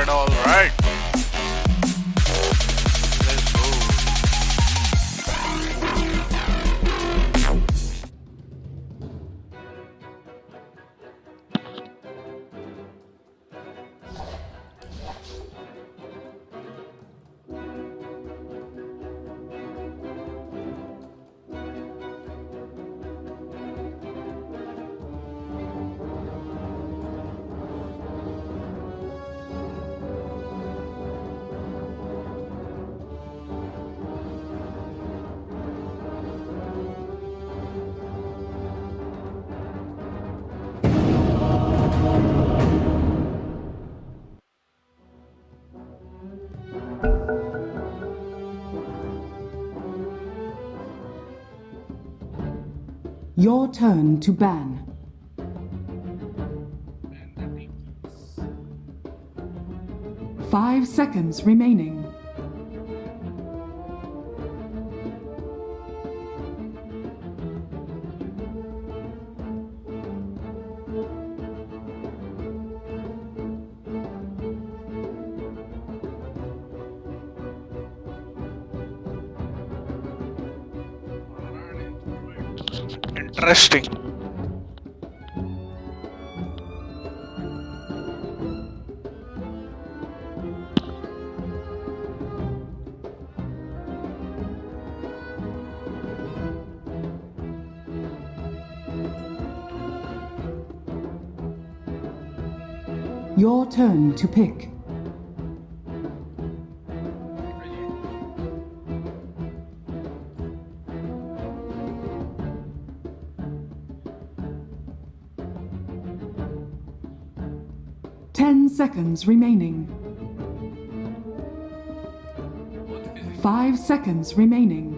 all right. Let's go. Your turn to ban. Five seconds remaining. Interesting. Your turn to pick. Seconds remaining. 5 seconds remaining.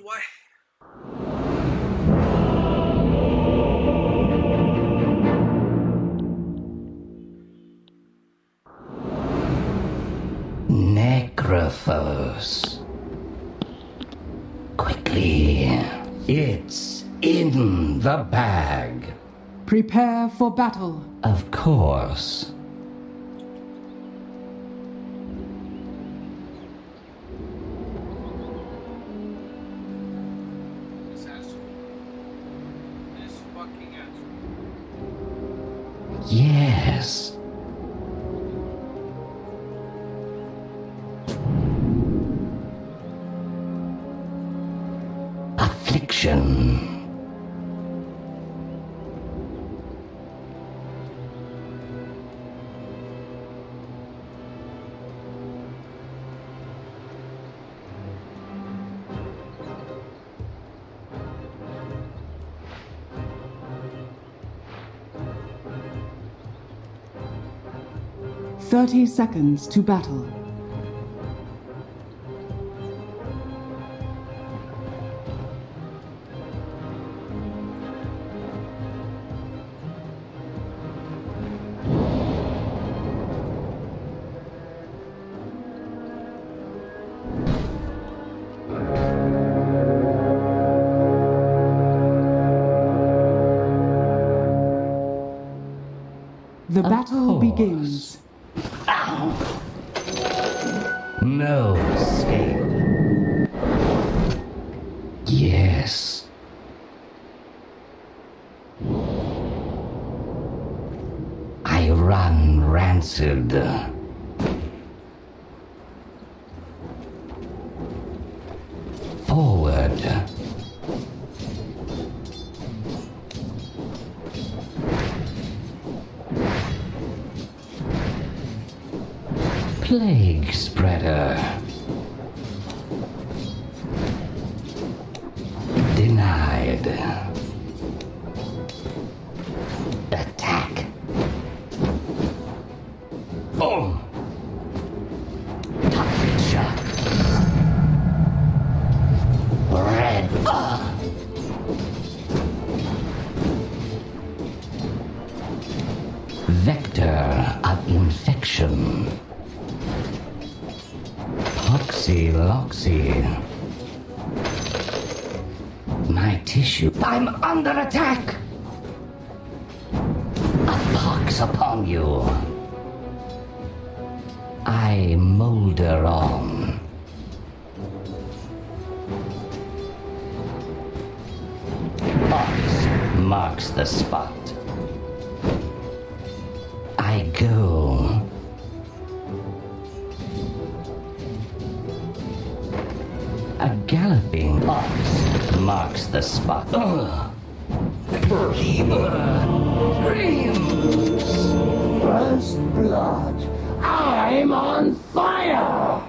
Why? Necrophos. Quickly. It's in the bag. Prepare for battle. Of course. Yes. Affliction. Thirty seconds to battle. The battle begins. Ow. No escape. I run rancid. Forward. Plague spreader. Denied. Attack. Oh. Toxic shock. Red. Vector of infection. Poxy-loxy. My tissue. I'm under attack! A pox upon you. I molder on. Pox marks the spot. I go. A galloping ox marks the spot. Dreams! First blood! I'm on fire!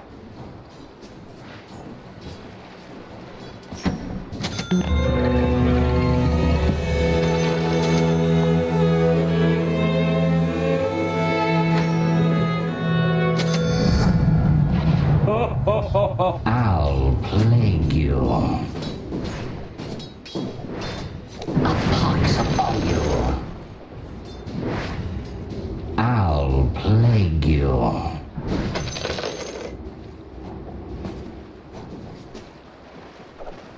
I'll plague you. A pox upon you. I'll plague you.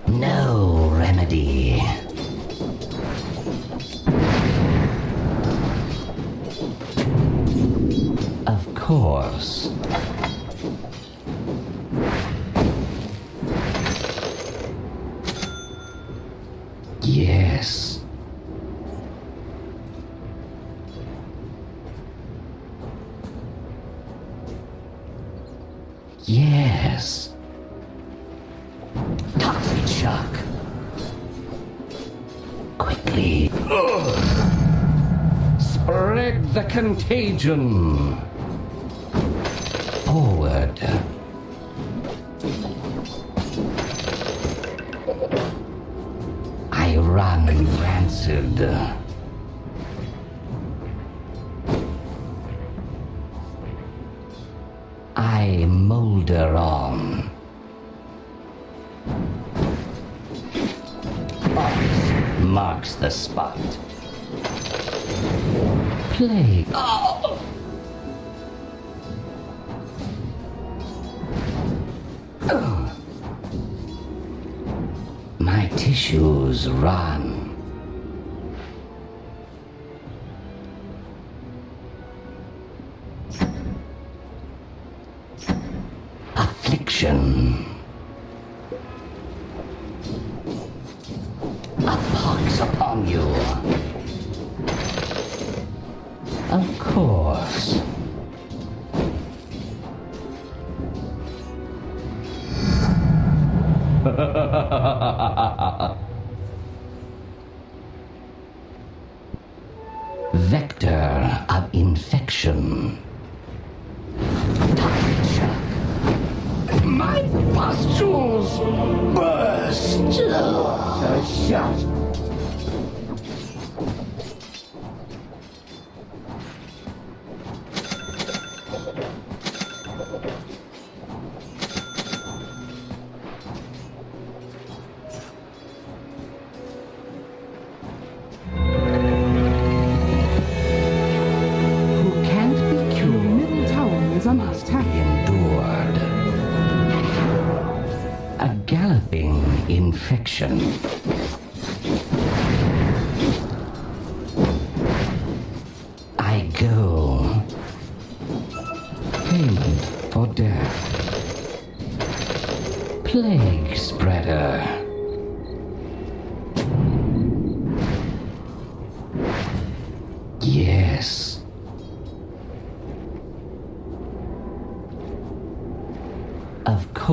No remedy. Of course. Yes. Yes. Toxic shock. Quickly. Spread the contagion. Forward. I run rancid. I molder on. Pox marks the spot. Plague. Oh. My tissues run. Affliction. A pox upon you. Of course. Vector of infection. Toxic shock. My pustules burst. A shot. Endured. A galloping infection. I go. Payment for death. Plague spreader. Yes.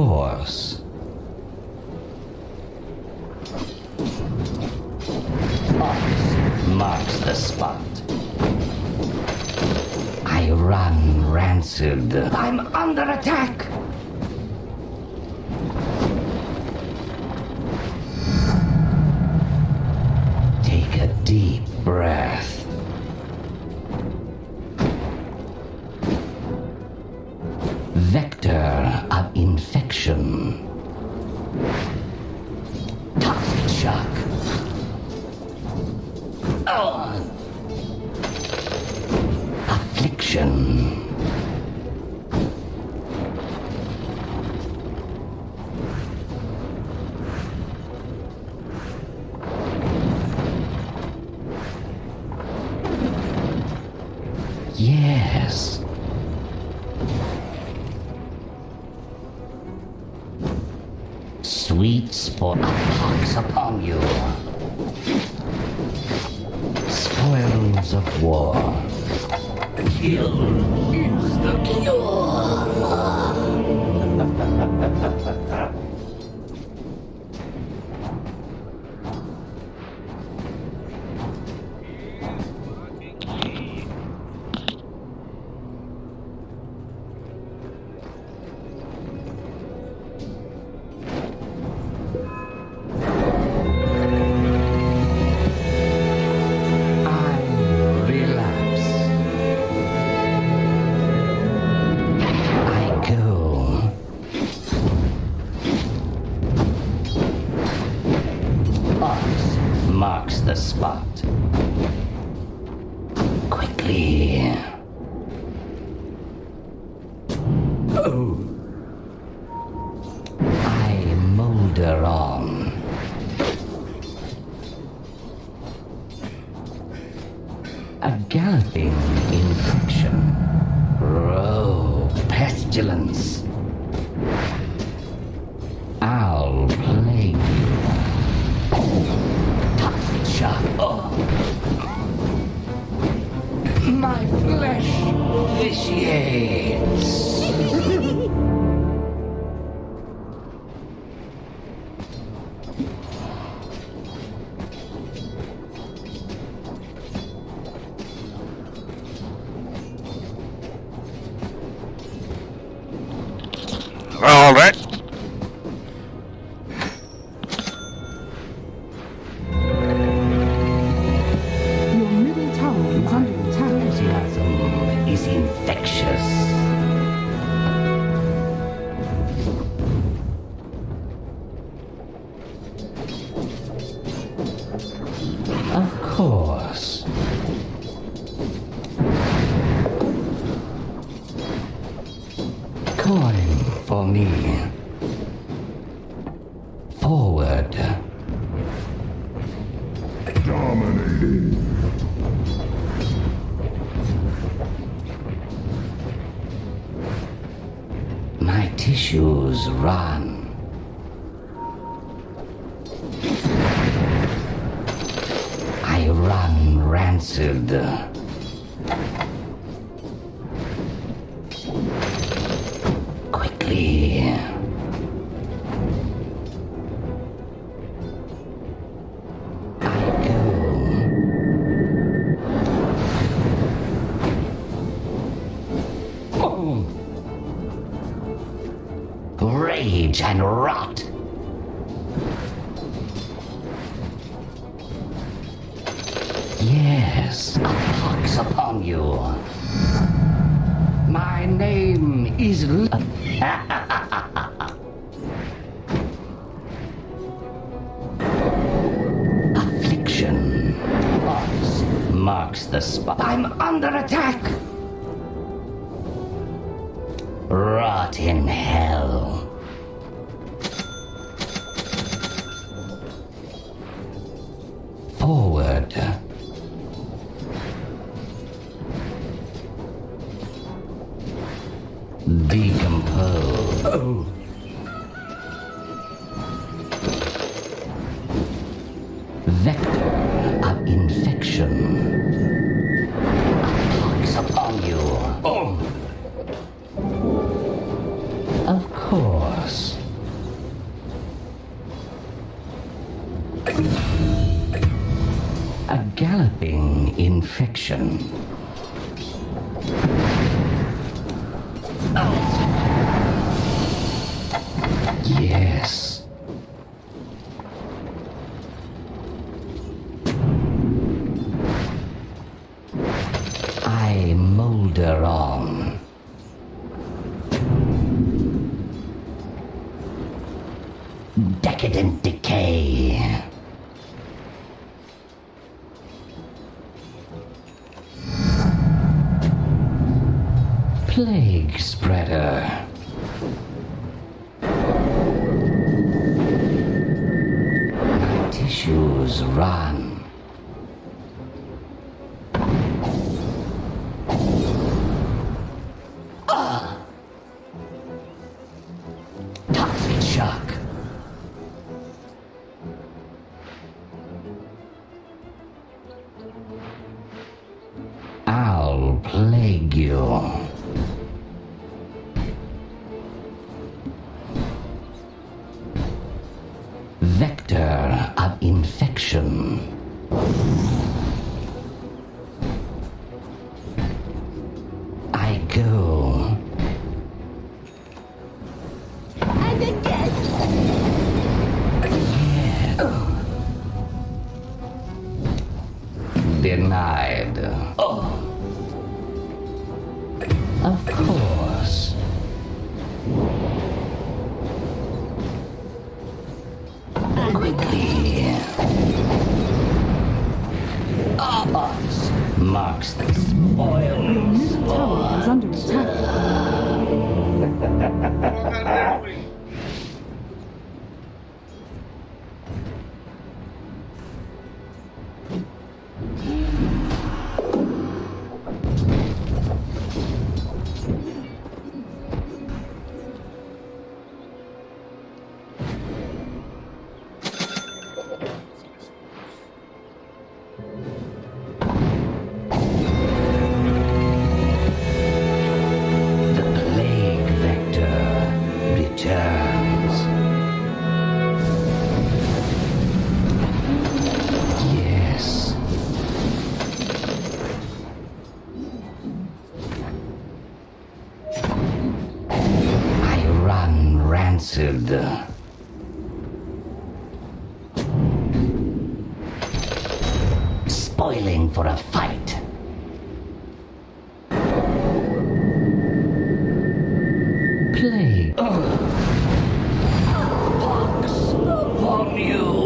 course. Ox marks the spot. I run rancid. I'm under attack! Take a deep breath. Vector of infection. Toxic shock. Oh. Affliction. Yes. Sweet sport pox upon you. Spoils of war. Kill is the cure. Marks the spot. Quickly. Oh. I molder on. A galloping infection. Rogue pestilence. I'll plague you. Oh. My flesh vitiates. All right. Enthusiasm is infectious. Of course. Coin for me. Forward. Dominating. My tissues run. I run rancid. Quickly. I go. Oh. Rage and rot. Yes, a pox upon you. My name is Affliction. Pox marks the spot. I'm under attack. Rot in hell. Forward. Decompose. Oh. Vector of infection. A pox upon you. Oh. Of course. A galloping infection. Yes. I molder on. Decadent decay. Plague spreader. My tissues run. Toxic shock. I'll plague you. Vector of infection. I go. And again. Yeah. Denied. Oh. Of course. Quickly. Us marks the spoils. Middle tower is under attack. The plague vector returns. Yes. I run rancid. Spoiling for a fight. Plague. Pox upon you.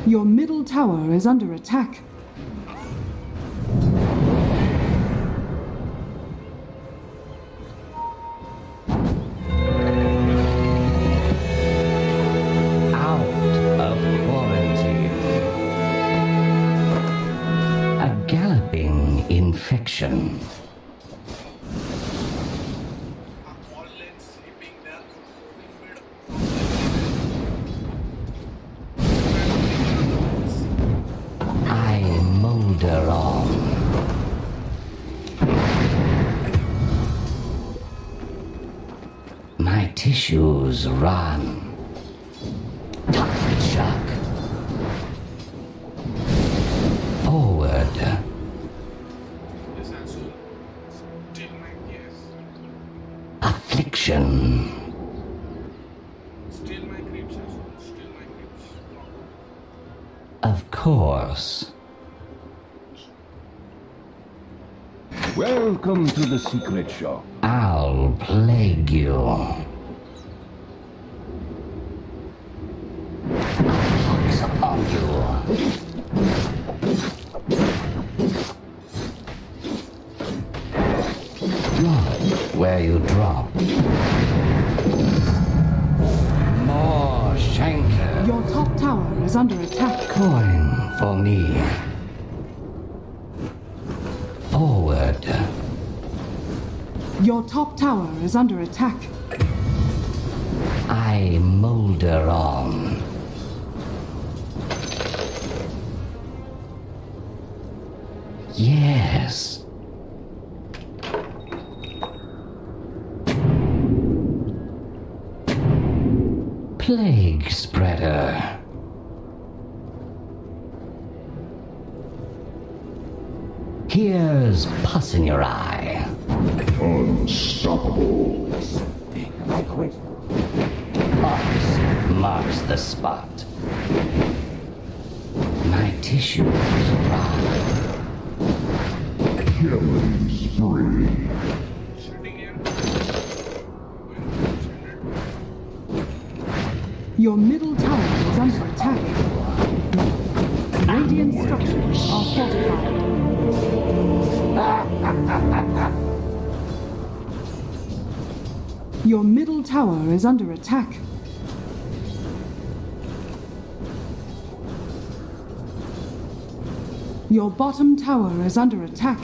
Your middle tower is under attack. Out of quarantine. A galloping infection. I molder on. My tissues run. Toxic shock. Forward. Affliction. Of course. Welcome to the secret shop. I'll plague you. Pox upon you. Drop where you drop. More Shanker. Your top tower is under attack. Coin for me. Forward. Your top tower is under attack. I molder on. Yes. Plague spreader. Here's pus in your eye. Unstoppable. I quit. Ox marks the spot. My tissues rot. Killing spree. Your middle tower is under attack. Radiant structures are fortified. Your middle tower is under attack. Your bottom tower is under attack.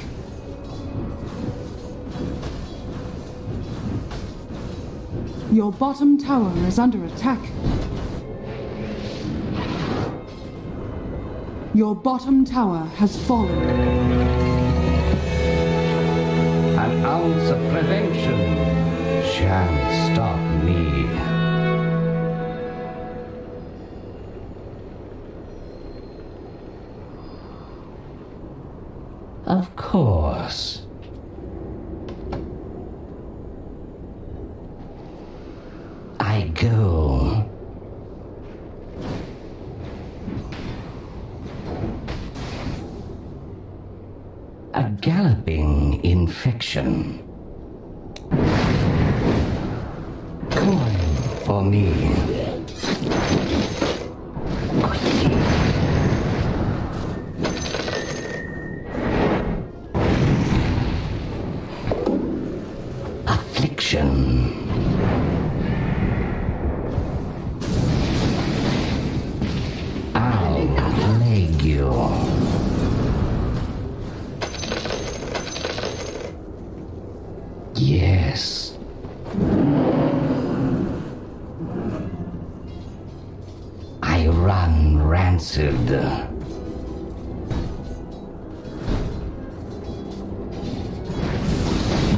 Your bottom tower is under attack. Your bottom tower has fallen. An ounce of prevention shan't stop me. Of course. I go. A galloping infection. Coin for me. Quickly. Affliction. I'll plague you. Yes. I run rancid.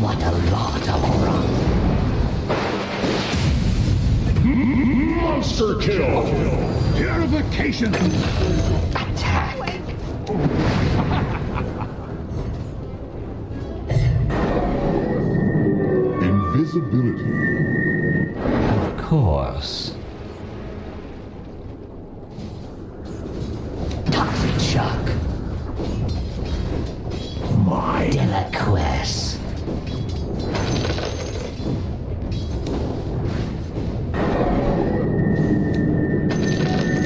What a lot of run. Monster kill. Purification. Attack. Invisibility. Of course. Toxic shock. My Delaquest.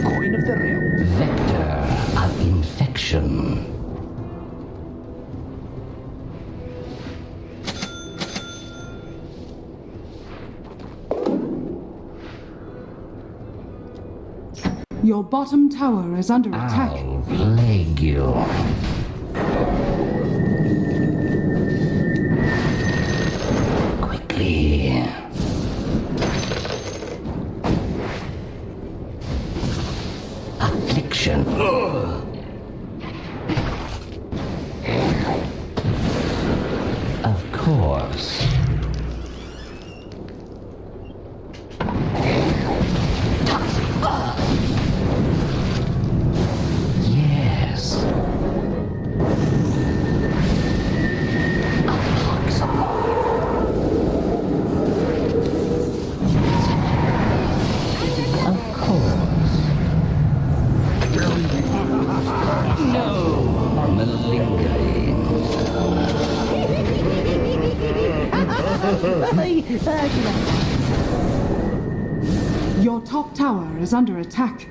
coin of the realm. Vector of infection. Your bottom tower is under attack. I'll plague you. Quickly. Affliction. Of course. Yes. Of course. No malingering. Your top tower is under attack.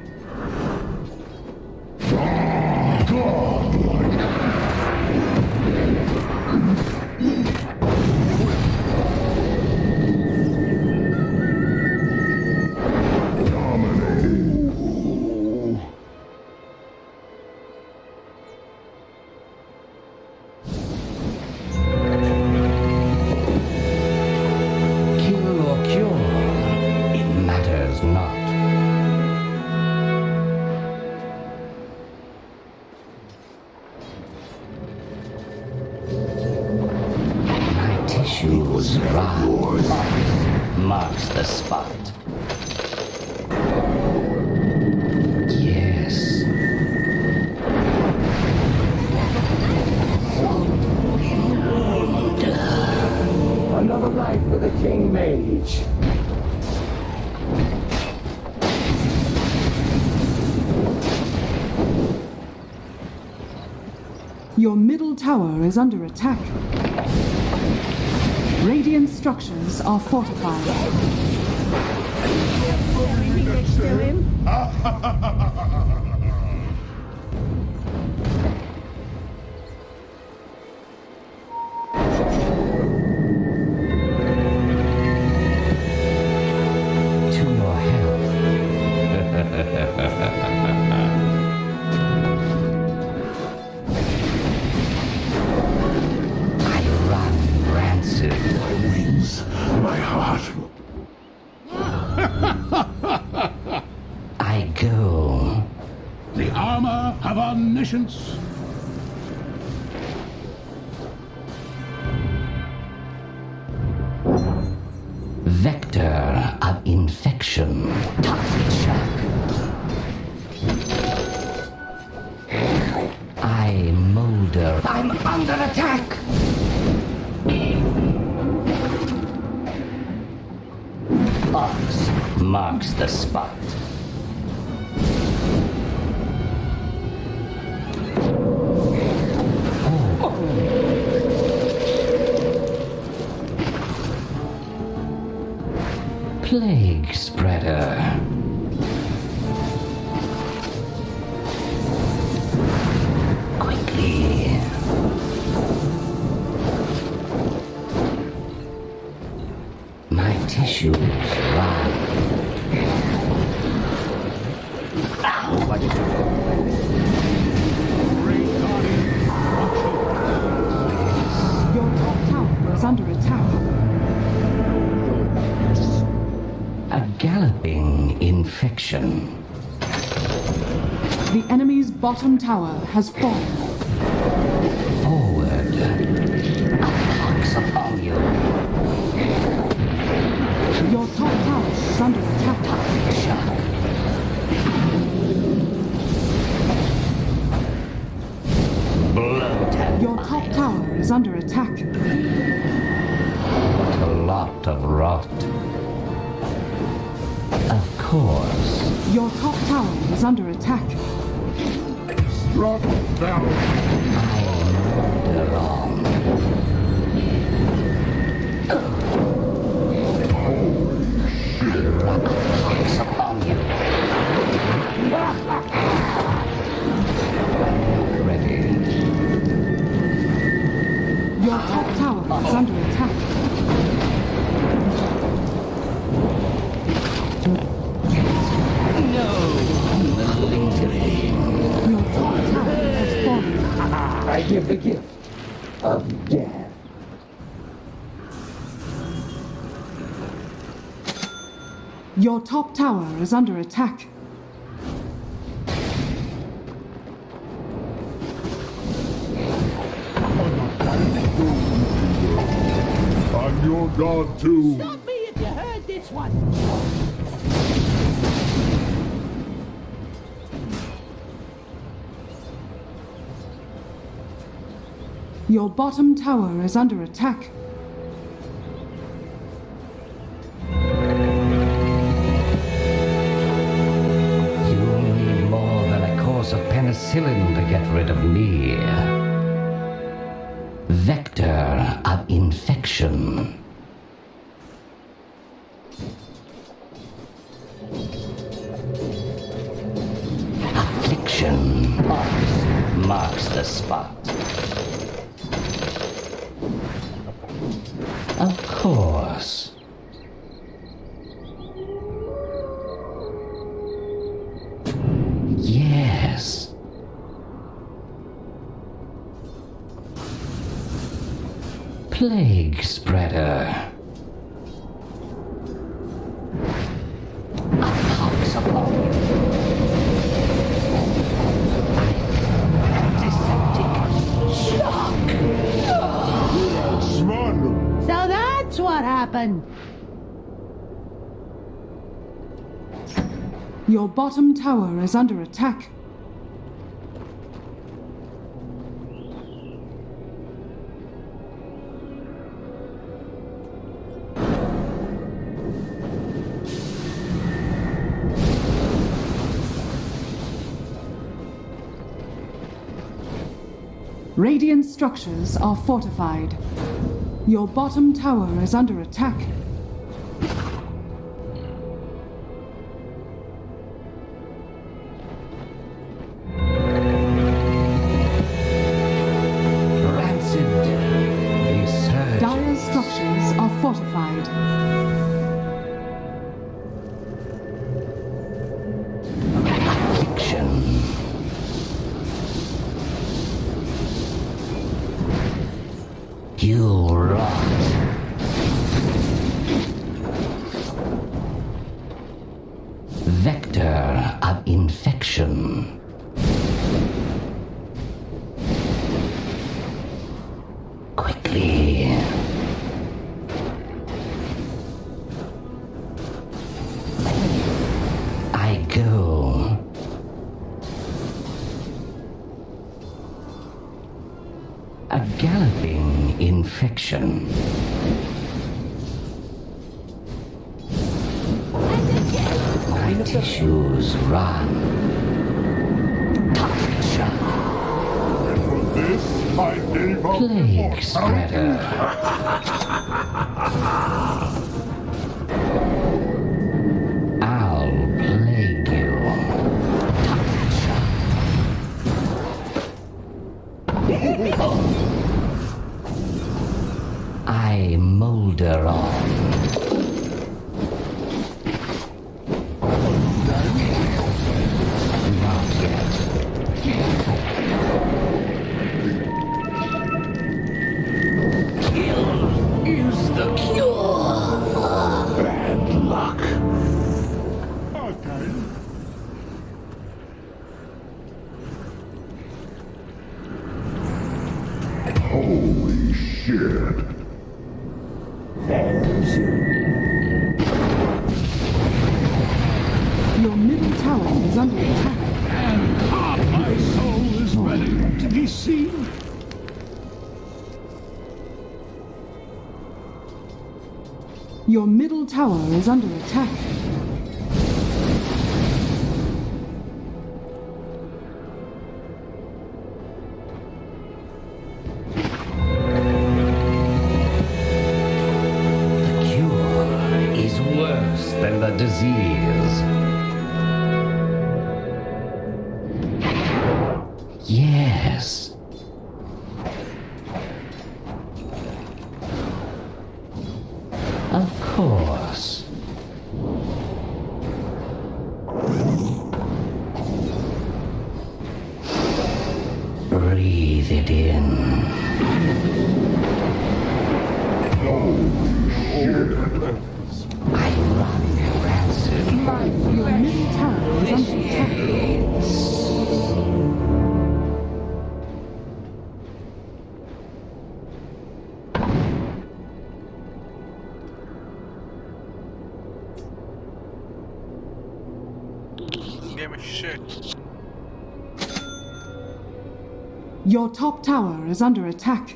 Kill or cure, it matters not. Shadows rise. Marks the spot. Yes. Another life for the King Mage. Your middle tower is under attack. Radiant structures are fortified. Next to him. To your health. I run rancid. My wings, my heart. I go. The armor of omniscience. Vector of infection. Toxic shock. I molder. I'm under attack. Ox marks the spot. Plague spreader. Quickly. My tissues rise. Your top tower is under attack. A galloping infection. The enemy's bottom tower has fallen. Forward. A pox upon you. Your top tower is under attack. Toxic shock. Blood and Your top tower is under attack. What a lot of rot. Of course. Your top tower is under attack. Struck down. I molder on. I run a pox upon you. I'm not ready. Your top tower is under attack. No! The lingering. Your top tower has fallen. I give the gift of death. Your top tower is under attack. I'm your god too. Stop me if you heard this one. Your bottom tower is under attack. You need more than a course of penicillin to get rid of me. Vector of infection. Affliction marks the spot. Of course. Yes. Plague spreader. A pox upon you. Antiseptic shock. Smart. So that's happen. Your bottom tower is under attack. Radiant structures are fortified. Your bottom tower is under attack. Rancid resurgence. Dire structures are fortified. Affliction. You rot. Vector of infection. Quickly. I go. A galloping infection. My tissues run. Toxic. This I gave up Plague spreader. I'll plague you. I molder on. Not yet. Kill is the cure. bad luck. Okay. Holy shit. There's you. Your middle tower is under attack. My soul is ready to be seen. Your middle tower is under attack. The cure is worse than the disease. Yes. Of course. Breathe it in. I run rancid. Your middle tower is under attack. Game of shit. Your top tower is under attack.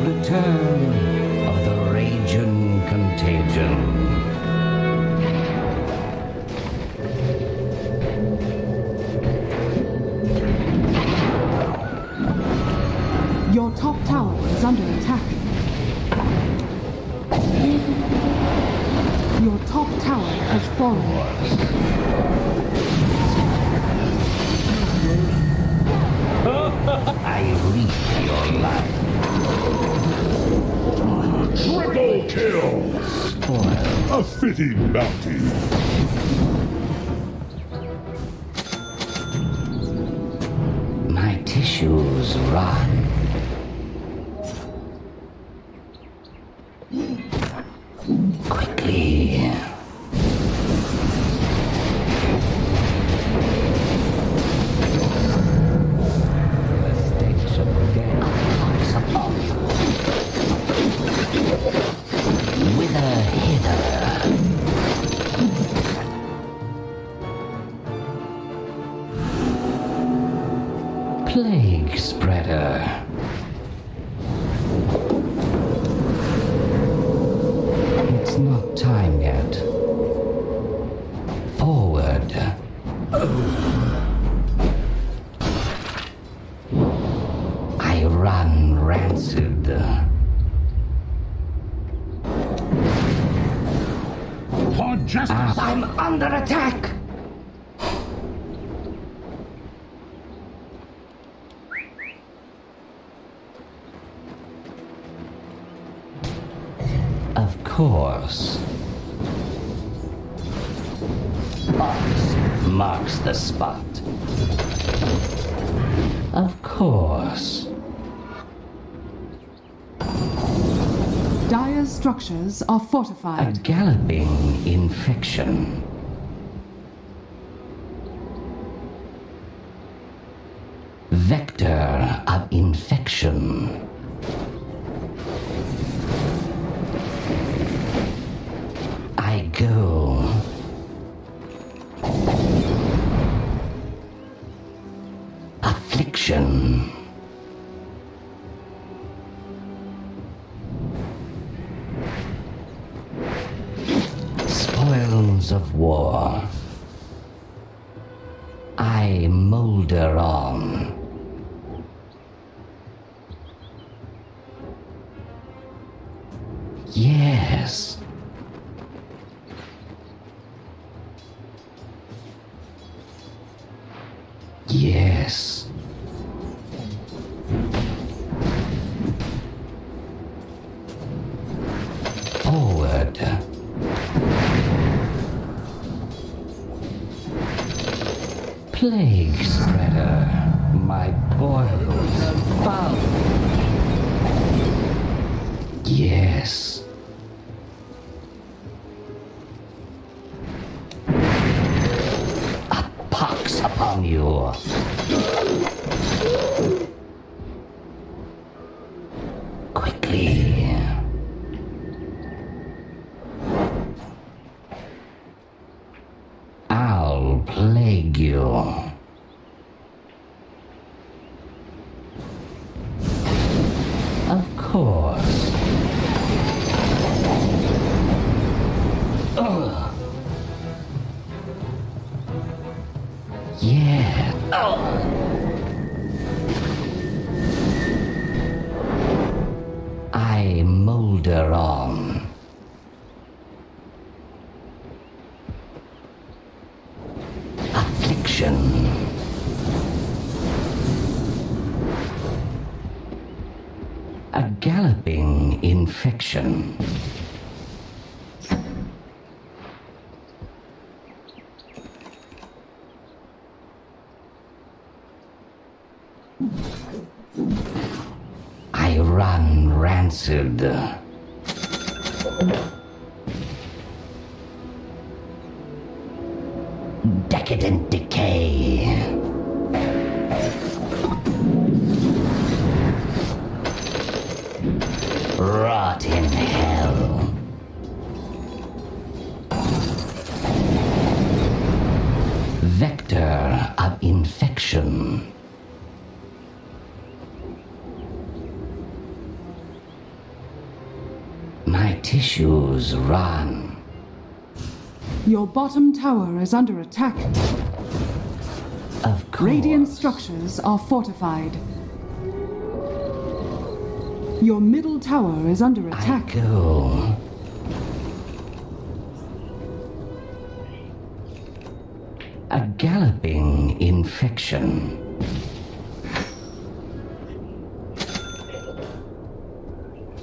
Return of the raging contagion. Your top tower is under attack. Your top tower has fallen. I reap your life. Triple kill. Spoil. A fitting bounty. tissues run. Quickly. The stakes of the game are upon you. Whither hither? Plague spreader. It's not time yet. Forward. I run rancid. For justice. I'm under attack! Of course. Box marks the spot. Of course. Dire's structures are A fortified. galloping infection. Vector of infection. I go. Affliction. Spoils of war. I molder on. Yes. Yes. Forward. Plague spreader. My boils foul. Yes. A pox upon you. Quickly. I'll plague you. Of course. Ugh. Yeah. Ugh. I molder on. Affliction. A galloping infection. I run rancid. Decadent decay. Rot in hell. Vector of infection. My tissues run. Your bottom tower is under attack. Of course. Radiant structures are fortified. Your middle tower is under attack. I go. A galloping infection.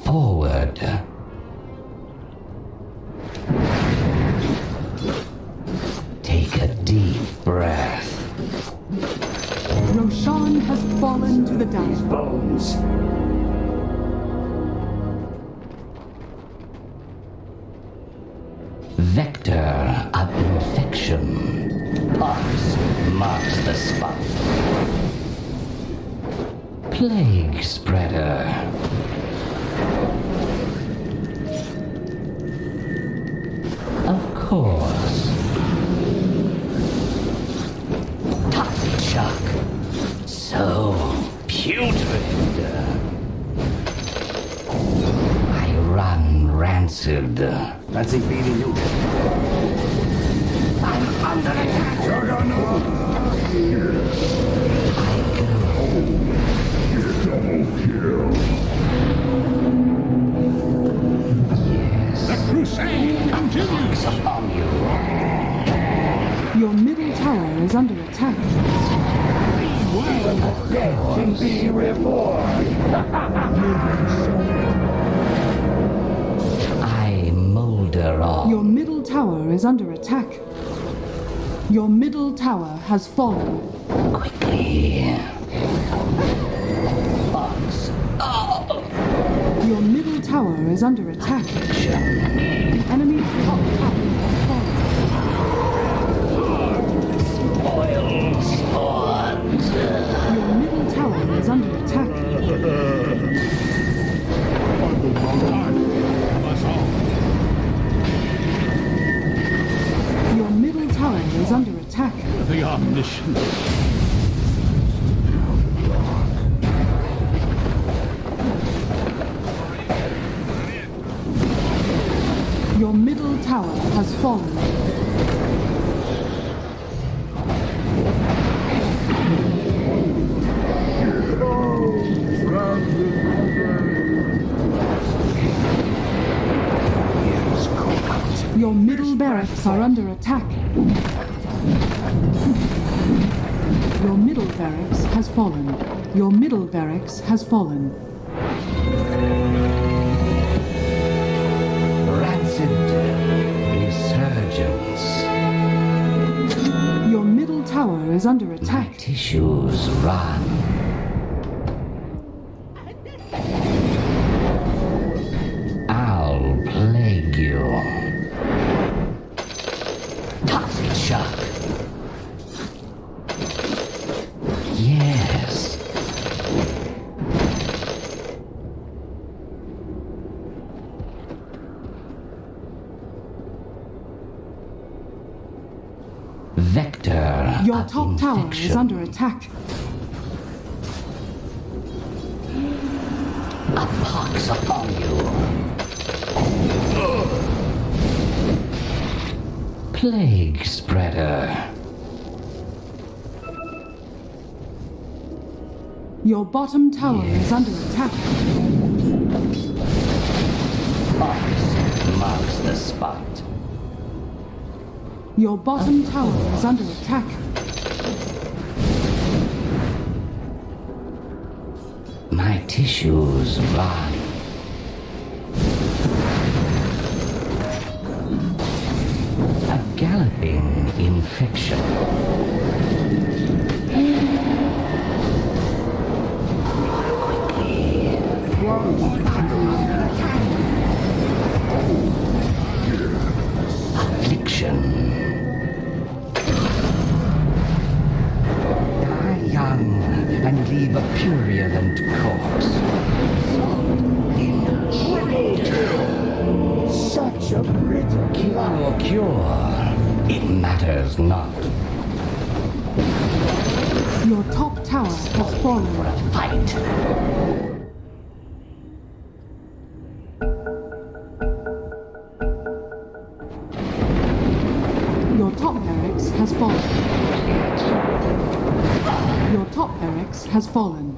Forward. Take a deep breath. Roshan has fallen Into the these dust. bones. Vector of infection. Pox marks the spot. Plague spreader. Of course. Toxic shock. So putrid. I run rancid. Fancy beating you. I'm under attack. Yes. The crusade continues. Upon you. Your middle tower is under attack. Dead can be reborn. I molder on. Your middle tower is under attack. Your middle tower has fallen. Quickly. Box. Oh. Your middle tower is under attack. The enemy's top tower has fallen. Spoil sport. Your middle tower is under attack. Your middle tower is under attack. The omniscient. Your middle tower has fallen. Your middle barracks are under attack. Your middle barracks has fallen. Your middle barracks has fallen. Rancid resurgence. Your middle tower is under My attack. tissues run. I'll plague you. Toxic shock. Yes. Vector Your of top tower is infection. under attack. A pox upon you. Plague spreader. Your bottom tower is under attack. Pox marks the spot. Your bottom tower is under attack. My tissues run. A galloping infection. Quickly. Affliction. Die young and leave a purulent corpse. Such a bitter Kill or cure, it matters not. Your top tower has fallen. For a fight. Your top barracks has fallen. Your top barracks has fallen.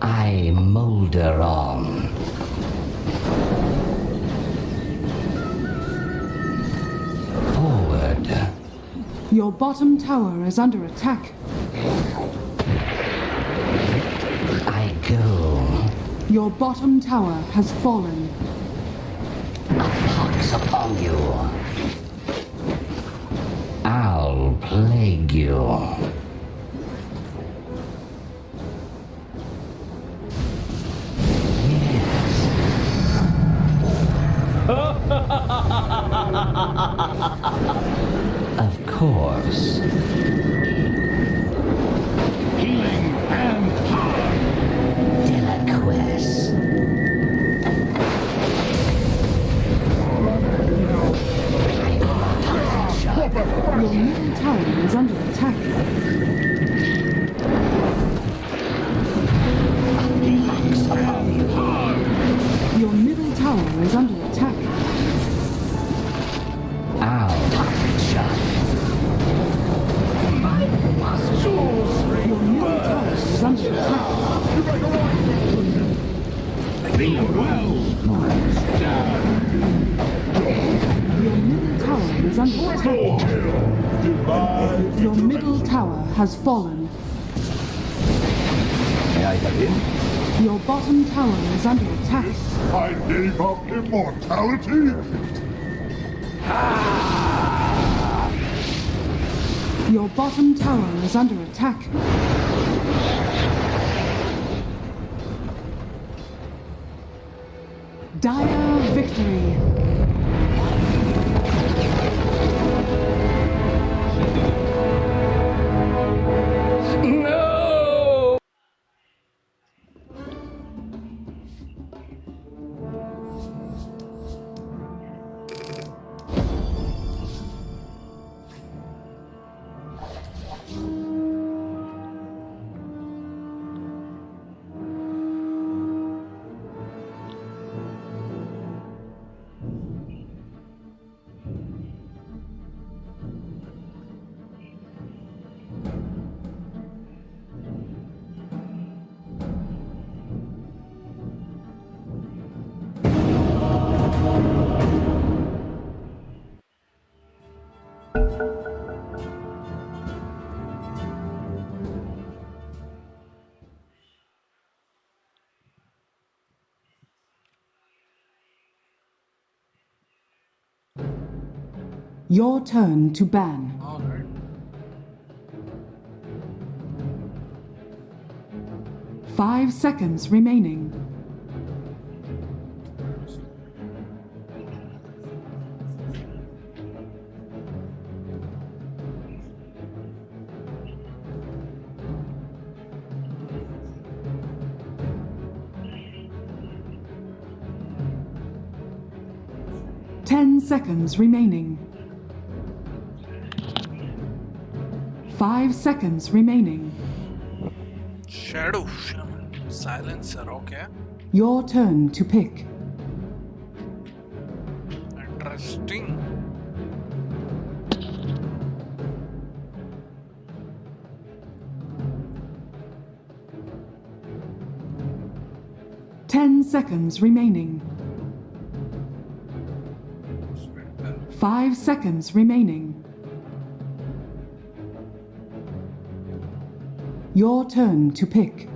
I molder on. Forward. Your bottom tower is under attack. I go. Your bottom tower has fallen. A pox upon you. I'll plague you. Of course. Healing and power. Delaquest. Your middle tower is under attack. Your middle tower is under attack. Ow. Toxic shot. Your middle tower is under attack. Be well. Your middle tower is under attack. Your middle tower has fallen. May I get in? Your bottom tower is under attack. I gave up immortality? Your bottom tower is under attack. Dire victory. No! Your turn to ban. Alright. 5 seconds remaining. Ten seconds remaining. 5 seconds remaining. Shadow silencer, okay. Your turn to pick. Interesting. Ten seconds remaining. 5 seconds remaining. Your turn to pick.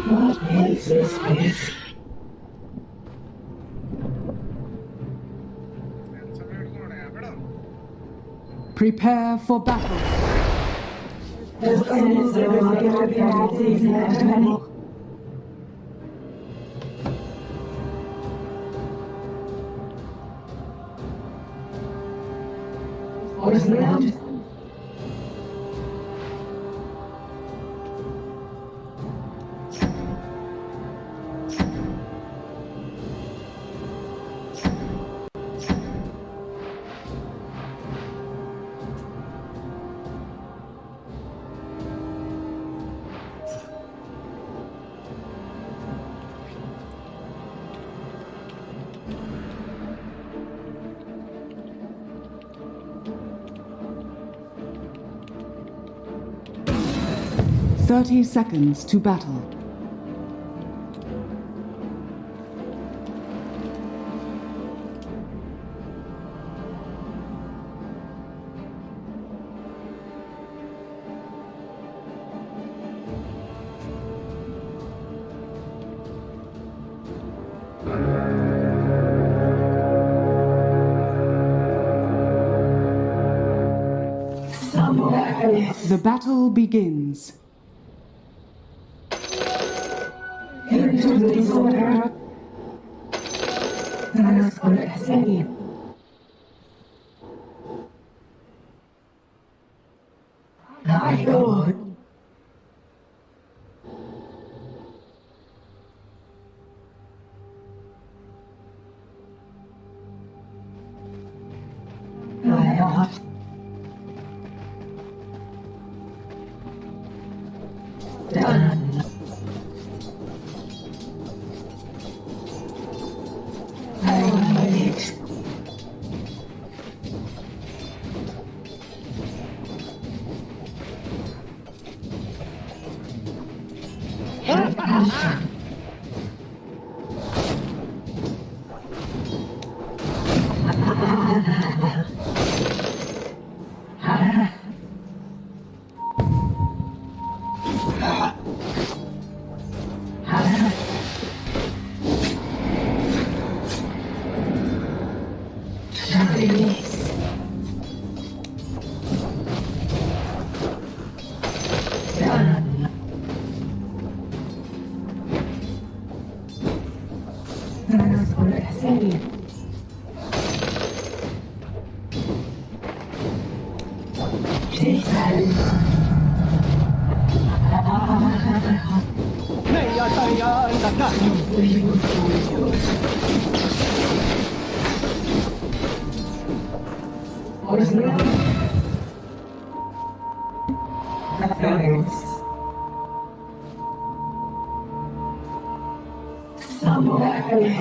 What is this place? Prepare for battle. 30 seconds to battle. The battle begins. Into the disorder. My lord. My lord. Done. I need it.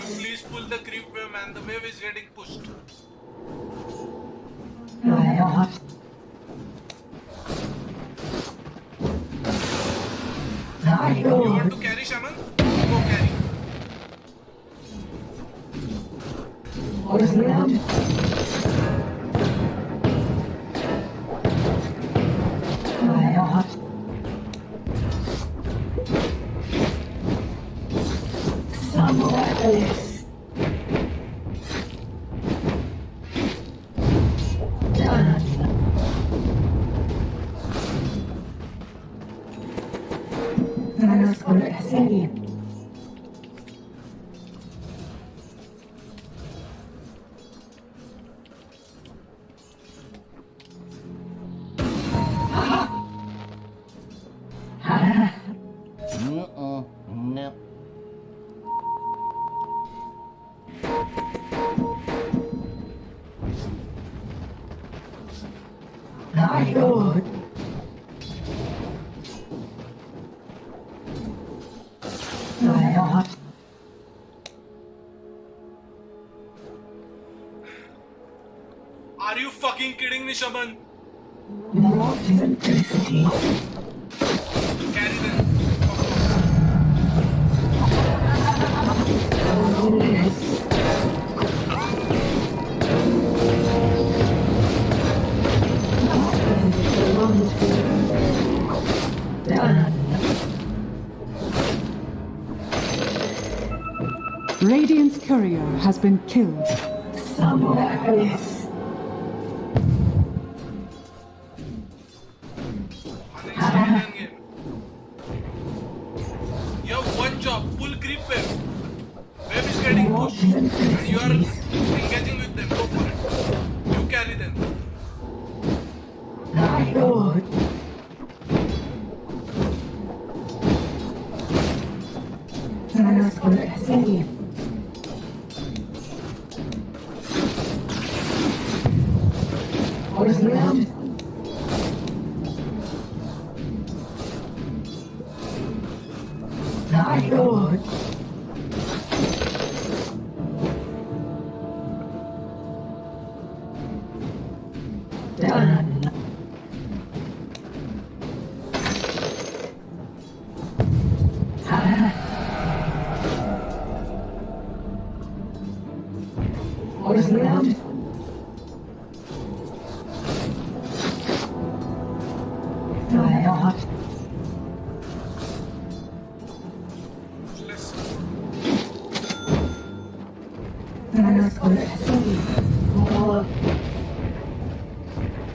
Please pull the creep wave, man. The wave is getting pushed. My lord. My You want lord. to carry Shaman? Go carry. My lord. Somewhere else. Done. No. My lord. My lord. Are you fucking kidding me, Shaman? More electricity. Carry them. Radiant's courier has been killed. Somewhere else. Uninstall game. You have one job. Pull creep wave. Wave is getting pushed. And you are engaging with them. Go for it. You carry them. My lord. My lord. Done.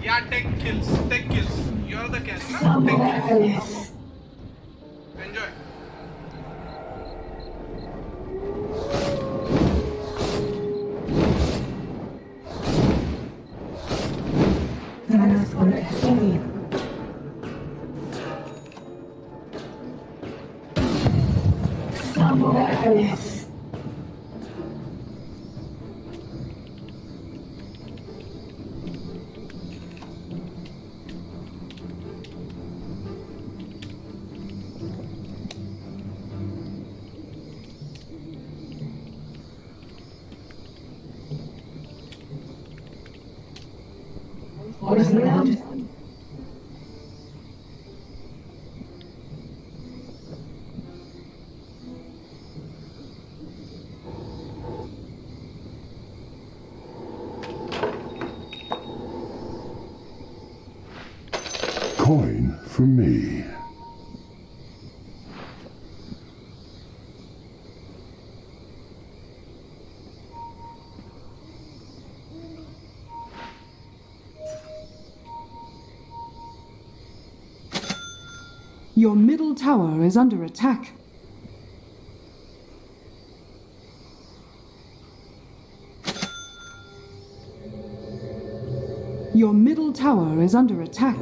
Yeah, take kills. Take kills. You're the carry, na? Take kills. Enjoy. What is around? Coin for me. Your middle tower is under attack. Your middle tower is under attack.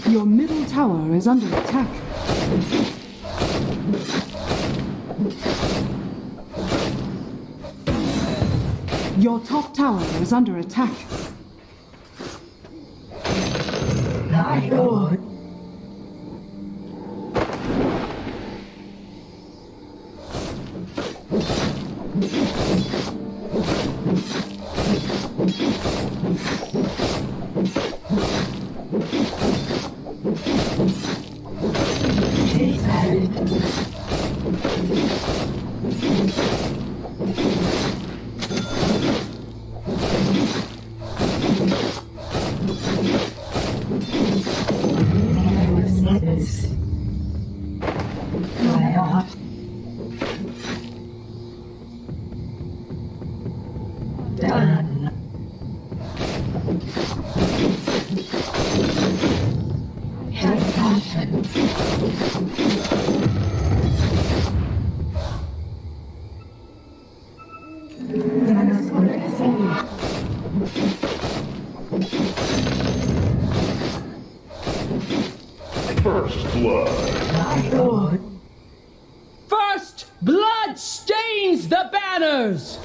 Your middle tower is under attack. Your top tower is under attack. My lord. First blood. My lord. First blood stains the banners!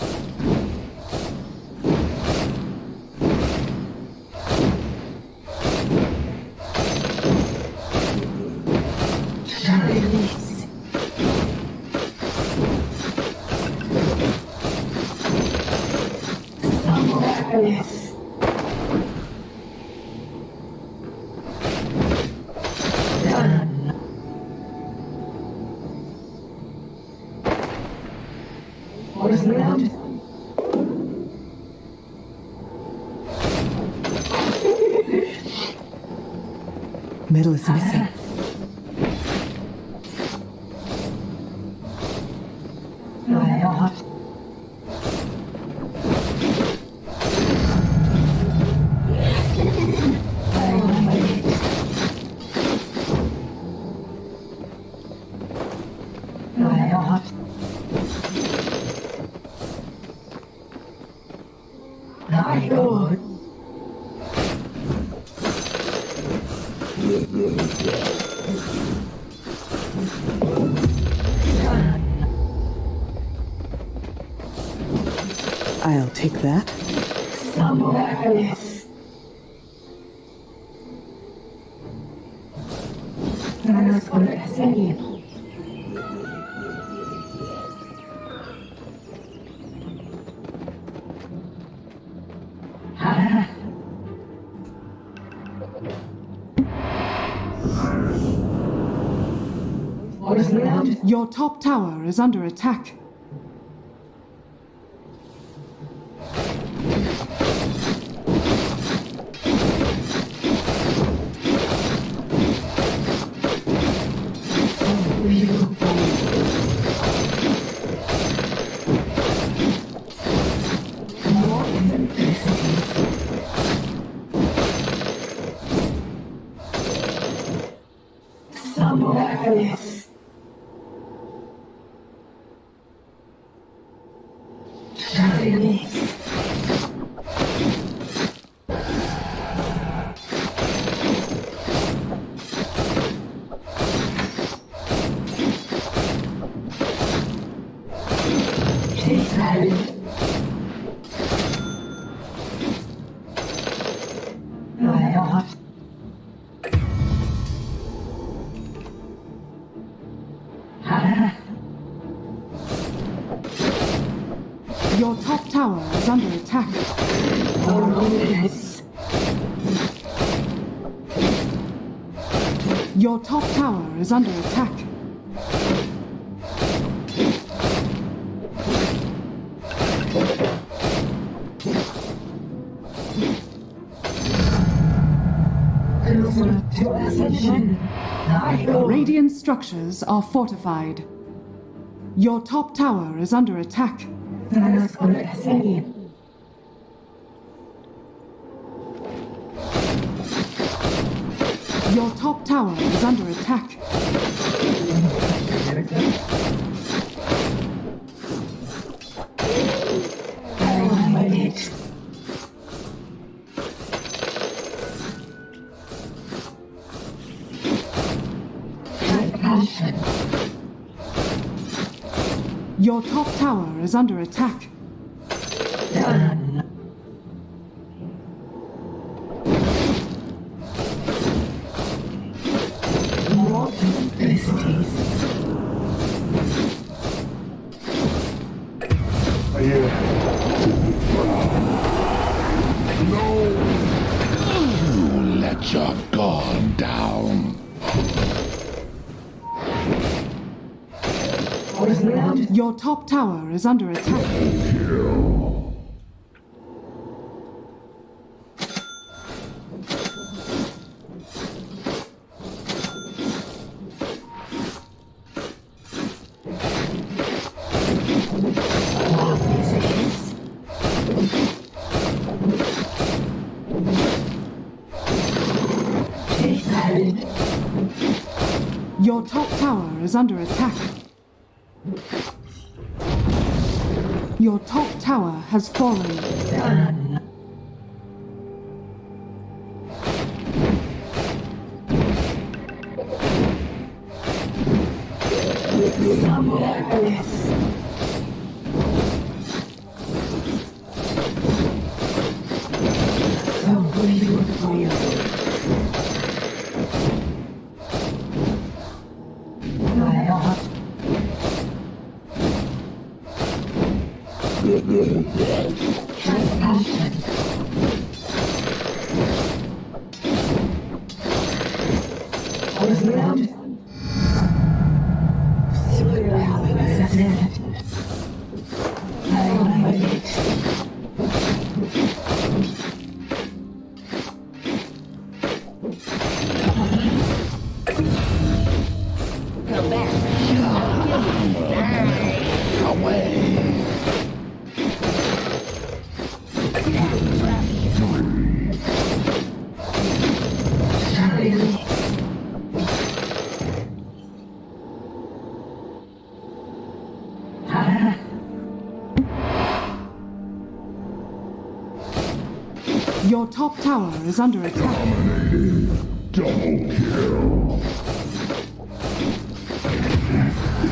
What is around? Middle is missing. My lord. My lord. My lord. I'll take that. Somewhere. That's what I say. What is that? Your top tower is under attack. Somewhere. Shiny. Your top tower is under attack. Your top tower is under attack. Radiant structures are fortified. Your top tower is under attack. That's what I say. Your top tower is under attack. Your top tower is under attack. You let your guard down. Your top tower is under attack. Your top tower is under attack. Your top tower has fallen. Your top tower is under attack. Double kill.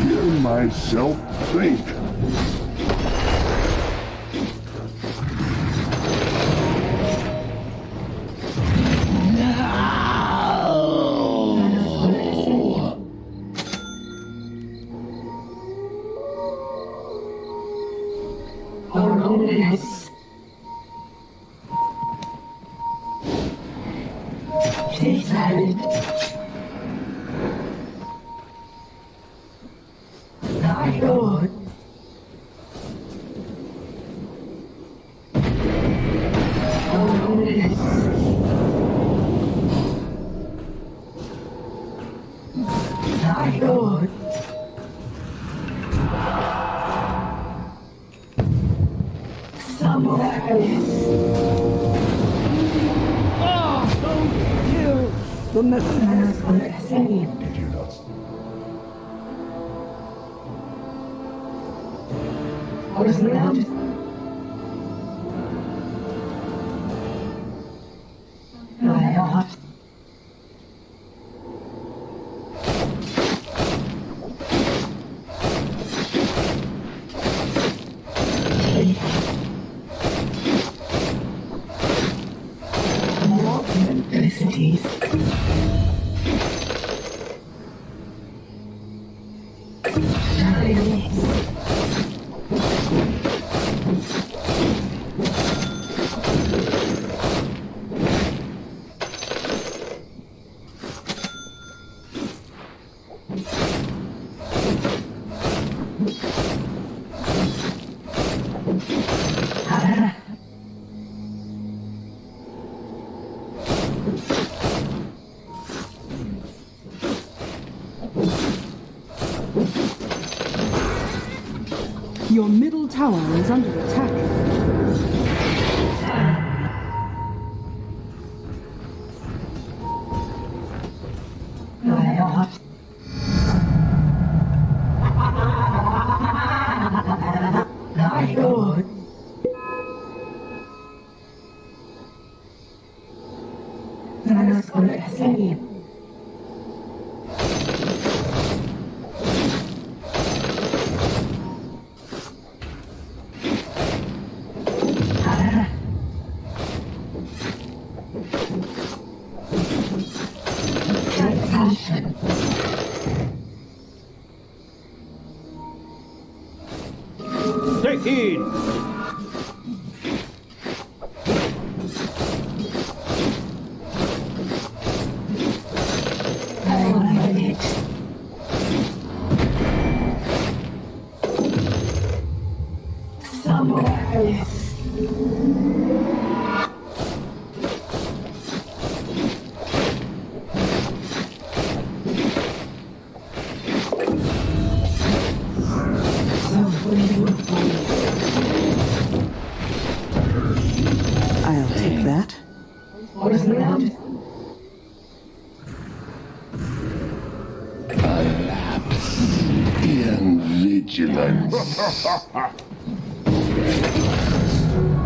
Hear myself think. Stay silent. My lord. My lord. Somewhere. The messengers On the same. Did you not? What is around? My heart. More simplicities. Your middle tower is under attack. My heart. My lord. Manos on the same. Transaction. Take heed. Somewhere. I'll take that. What is around? A lapse in vigilance.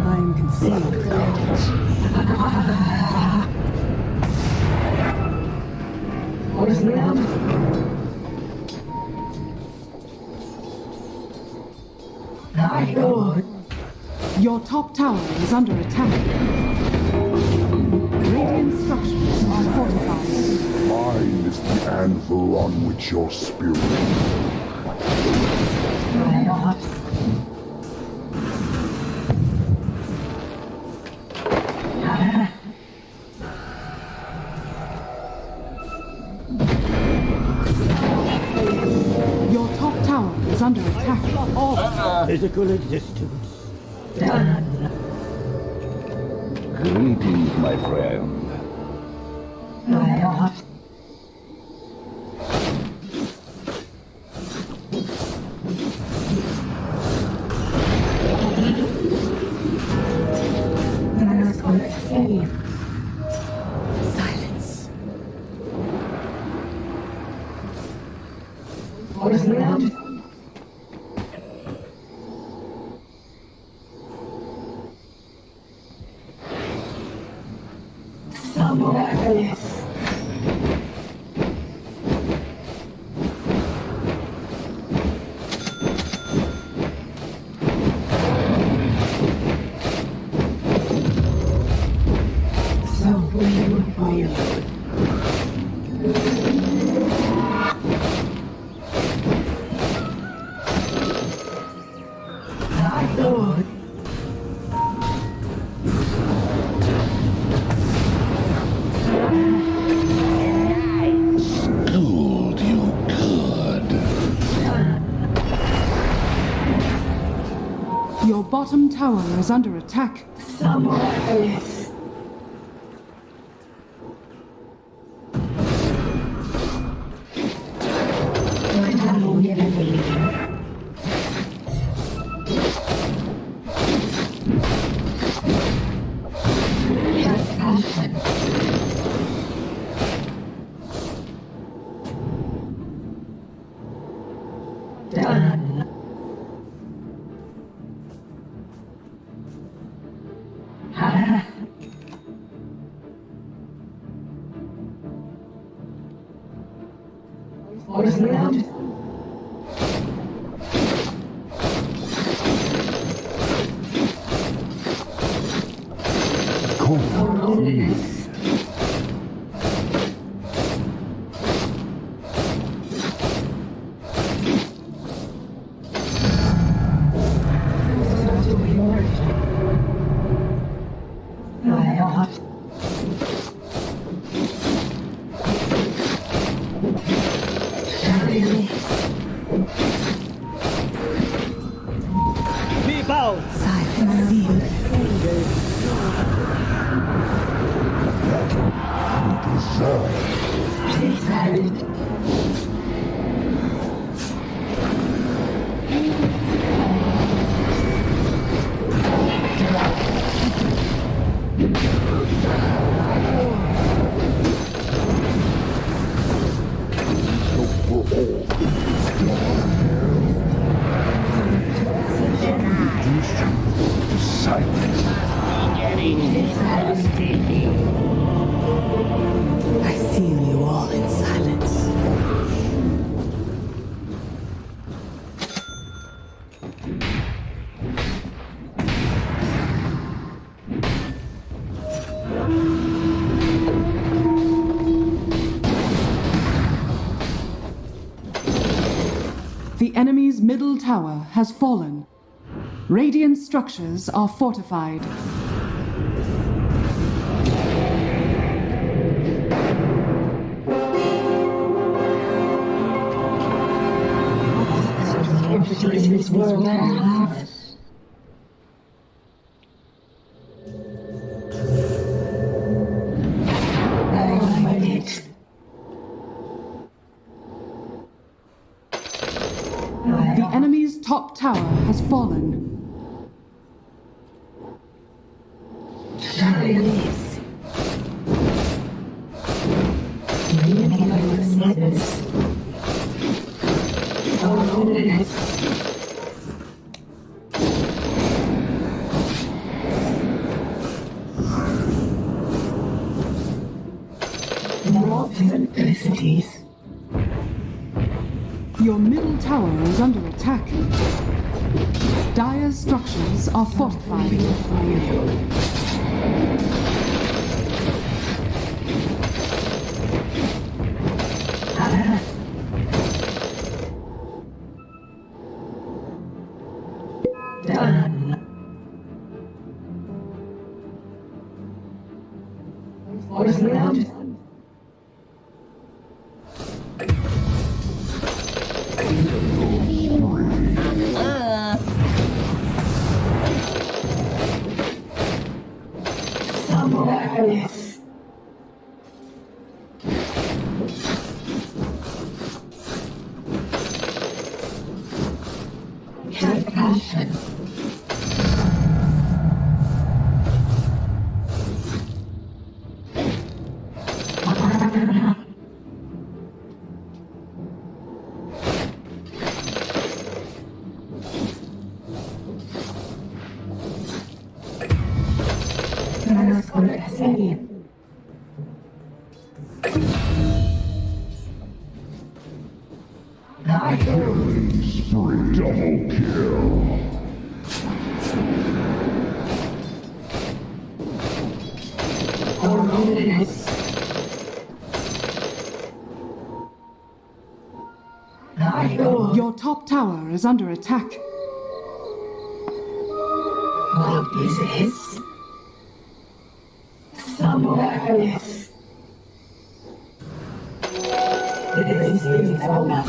I'm concealed. What is around? My lord. Your top tower is under attack. Radiant structures are fortified. Mine is the anvil on which your spirit. My heart. Your top tower is under attack. Physical existence. Done. Greetings, my friend. My heart. Manos on the same. Silence. What is around? Somewhere. Somewhere wild. My lord. bottom tower is under attack. Somewhere else. Done. What's around? I seal you all in silence. The enemy's middle tower has fallen. Radiant structures are fortified. This world has. I did. The enemy's top tower has fallen. Release. More simplicities. Your middle tower is under attack. Dire's structures are fortified. Done. What's around? Somewhere else. Passion. Double kill. Your top tower is under attack. What is this? Somewhere else. This is all now.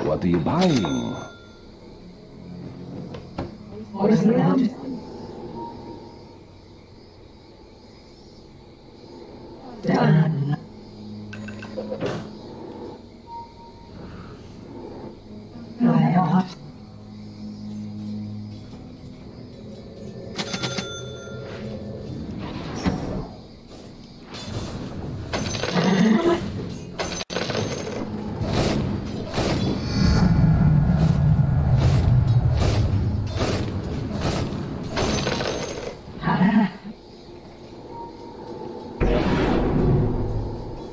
What are you buying? Done. My heart.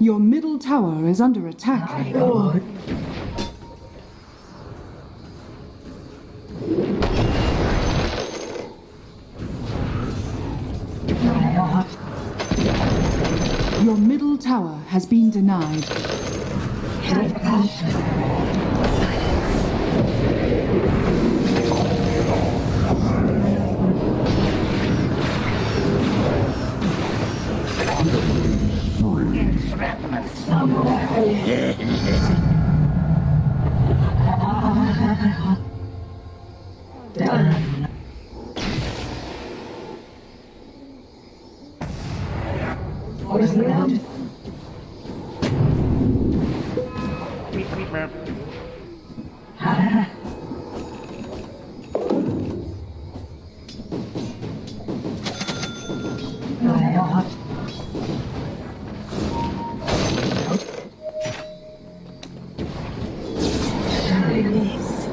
Your middle tower is under attack. My God. My heart. Your middle tower has been denied. Done. Orders allowed. My heart. Release.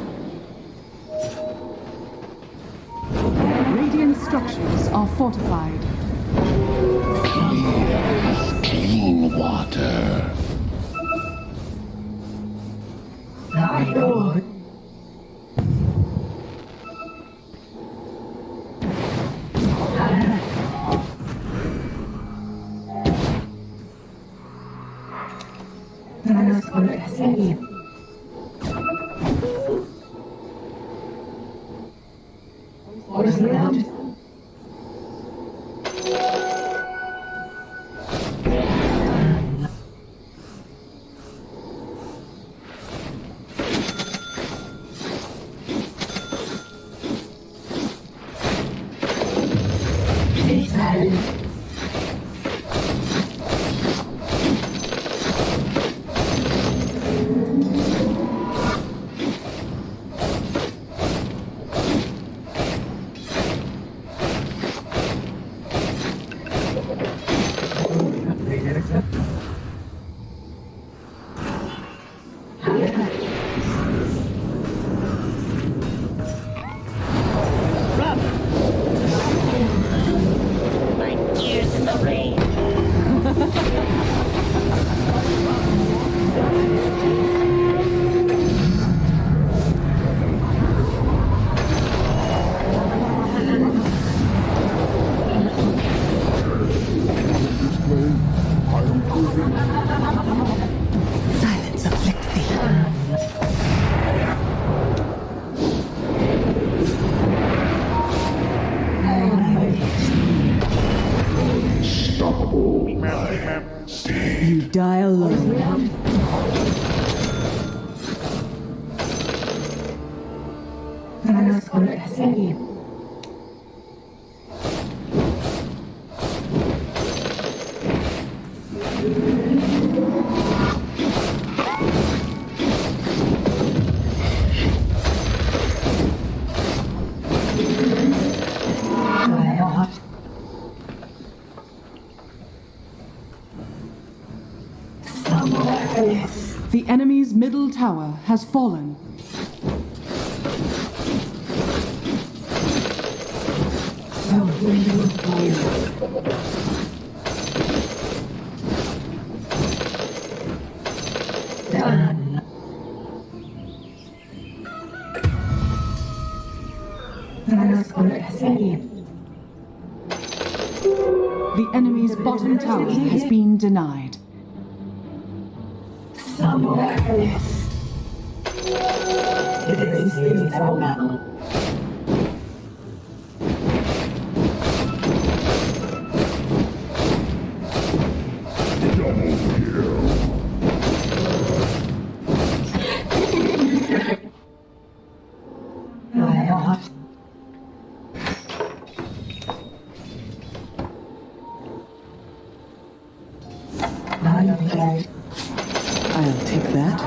Radiant structures are fortified. Clean water. My Lord. Manos con Corsair. Orders allowed. Stay silent. Silence afflicts thee. Unstoppable. You die alone. Manos con Corsair. My heart. Somewhere else. The enemy's middle tower has fallen. Somewhere else. Done. Manos con Corsair. The enemy's bottom tower has been denied. Somewhere else. The resistance of battle. Double kill. I'll take that.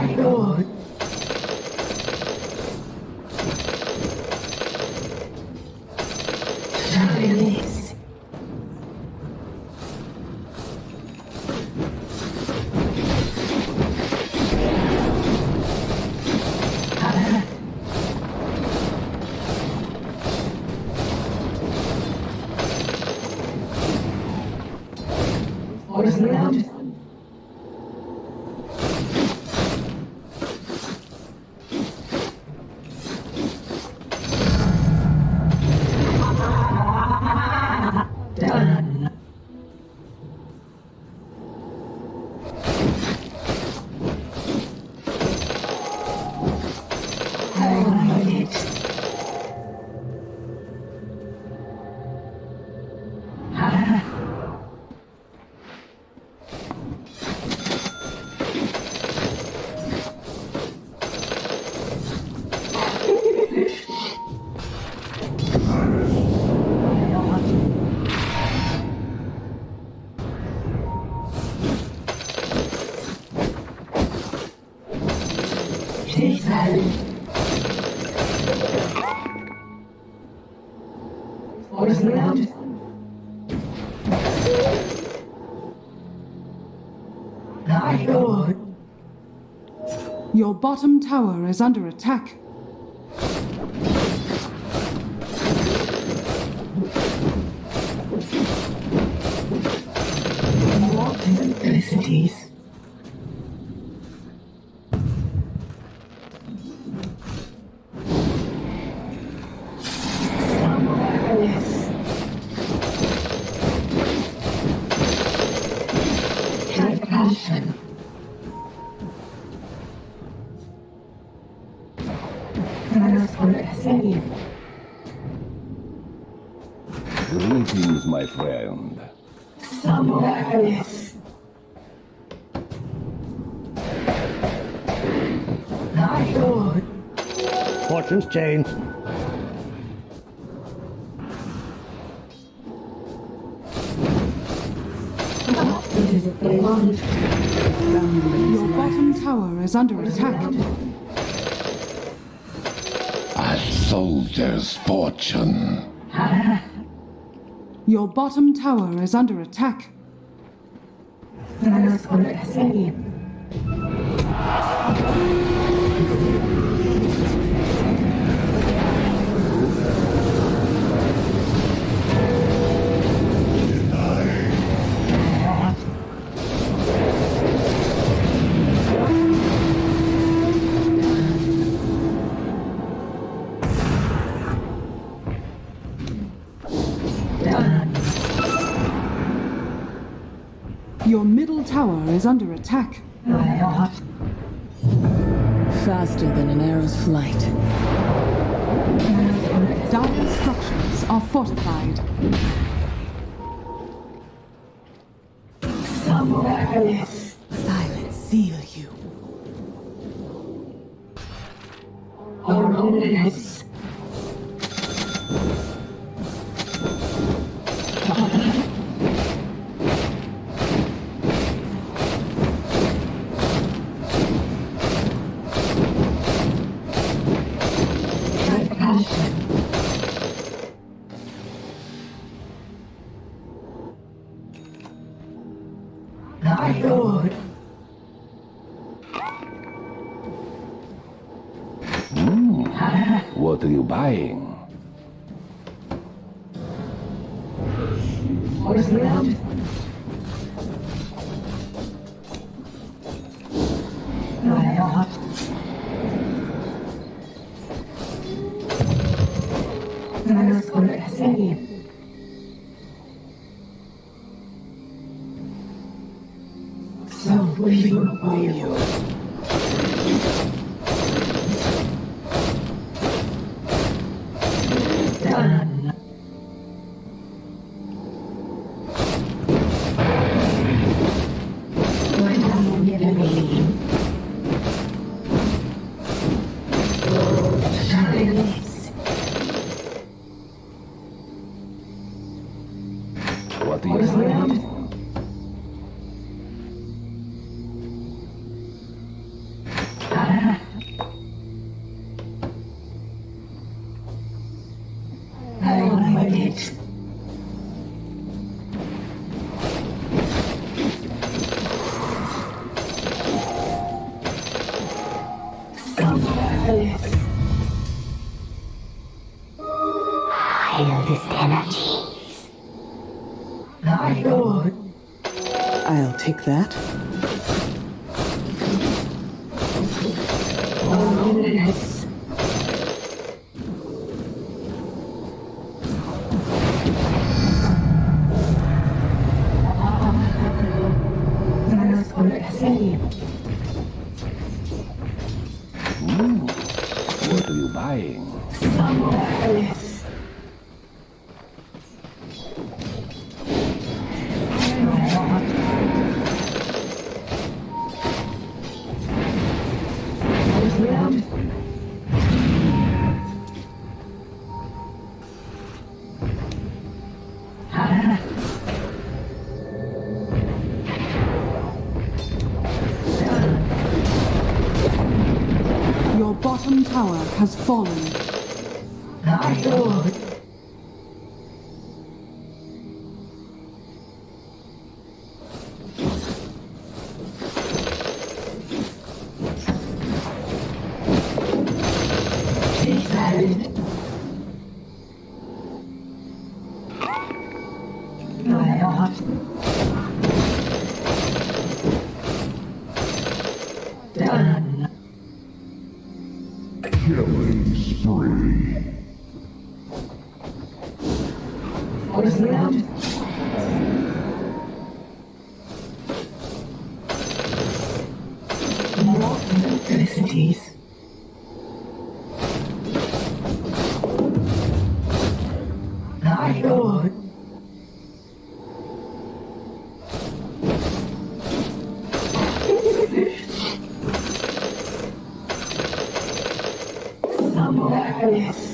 Your bottom tower is under attack. Simplicities. Passion. Greetings, my friend. Somewheres. My lord. Fortune's changed. What is it they want? Your bottom tower is under attack. A soldier's fortune. Your bottom tower is under attack. Your middle tower is under attack. Faster than an arrow's flight. Dire structures are fortified. Silence seal you. Horrendous. My lord. What are you buying? So will you. Done. What have you given me? Shenanigans. What are you buying? Wildest energies. My lord. I'll take that. Holiness. What are you buying? Your bottom tower has fallen. My lord. My lord. Done. Killing spree. More electricities. My lord. Somewhere else.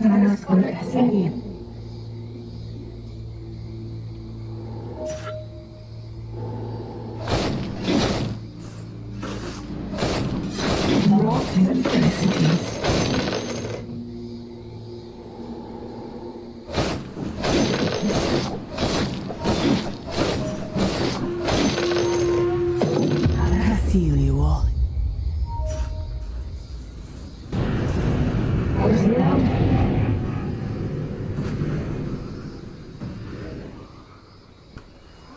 Manos con Corsair. More electricities. I seal you all.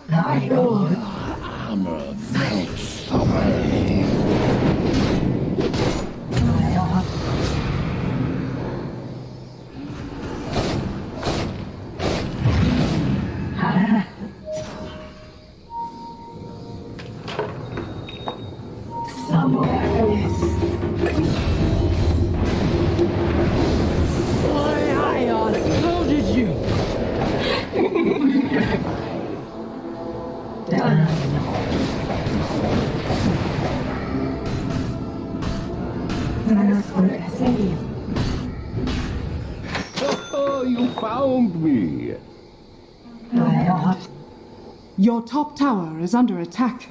My lord. Armor melts away. My lord. Somewhere else. Ion, how did you? Done. Manos con Corsair. Oh, you found me. My lord. Your top tower is under attack.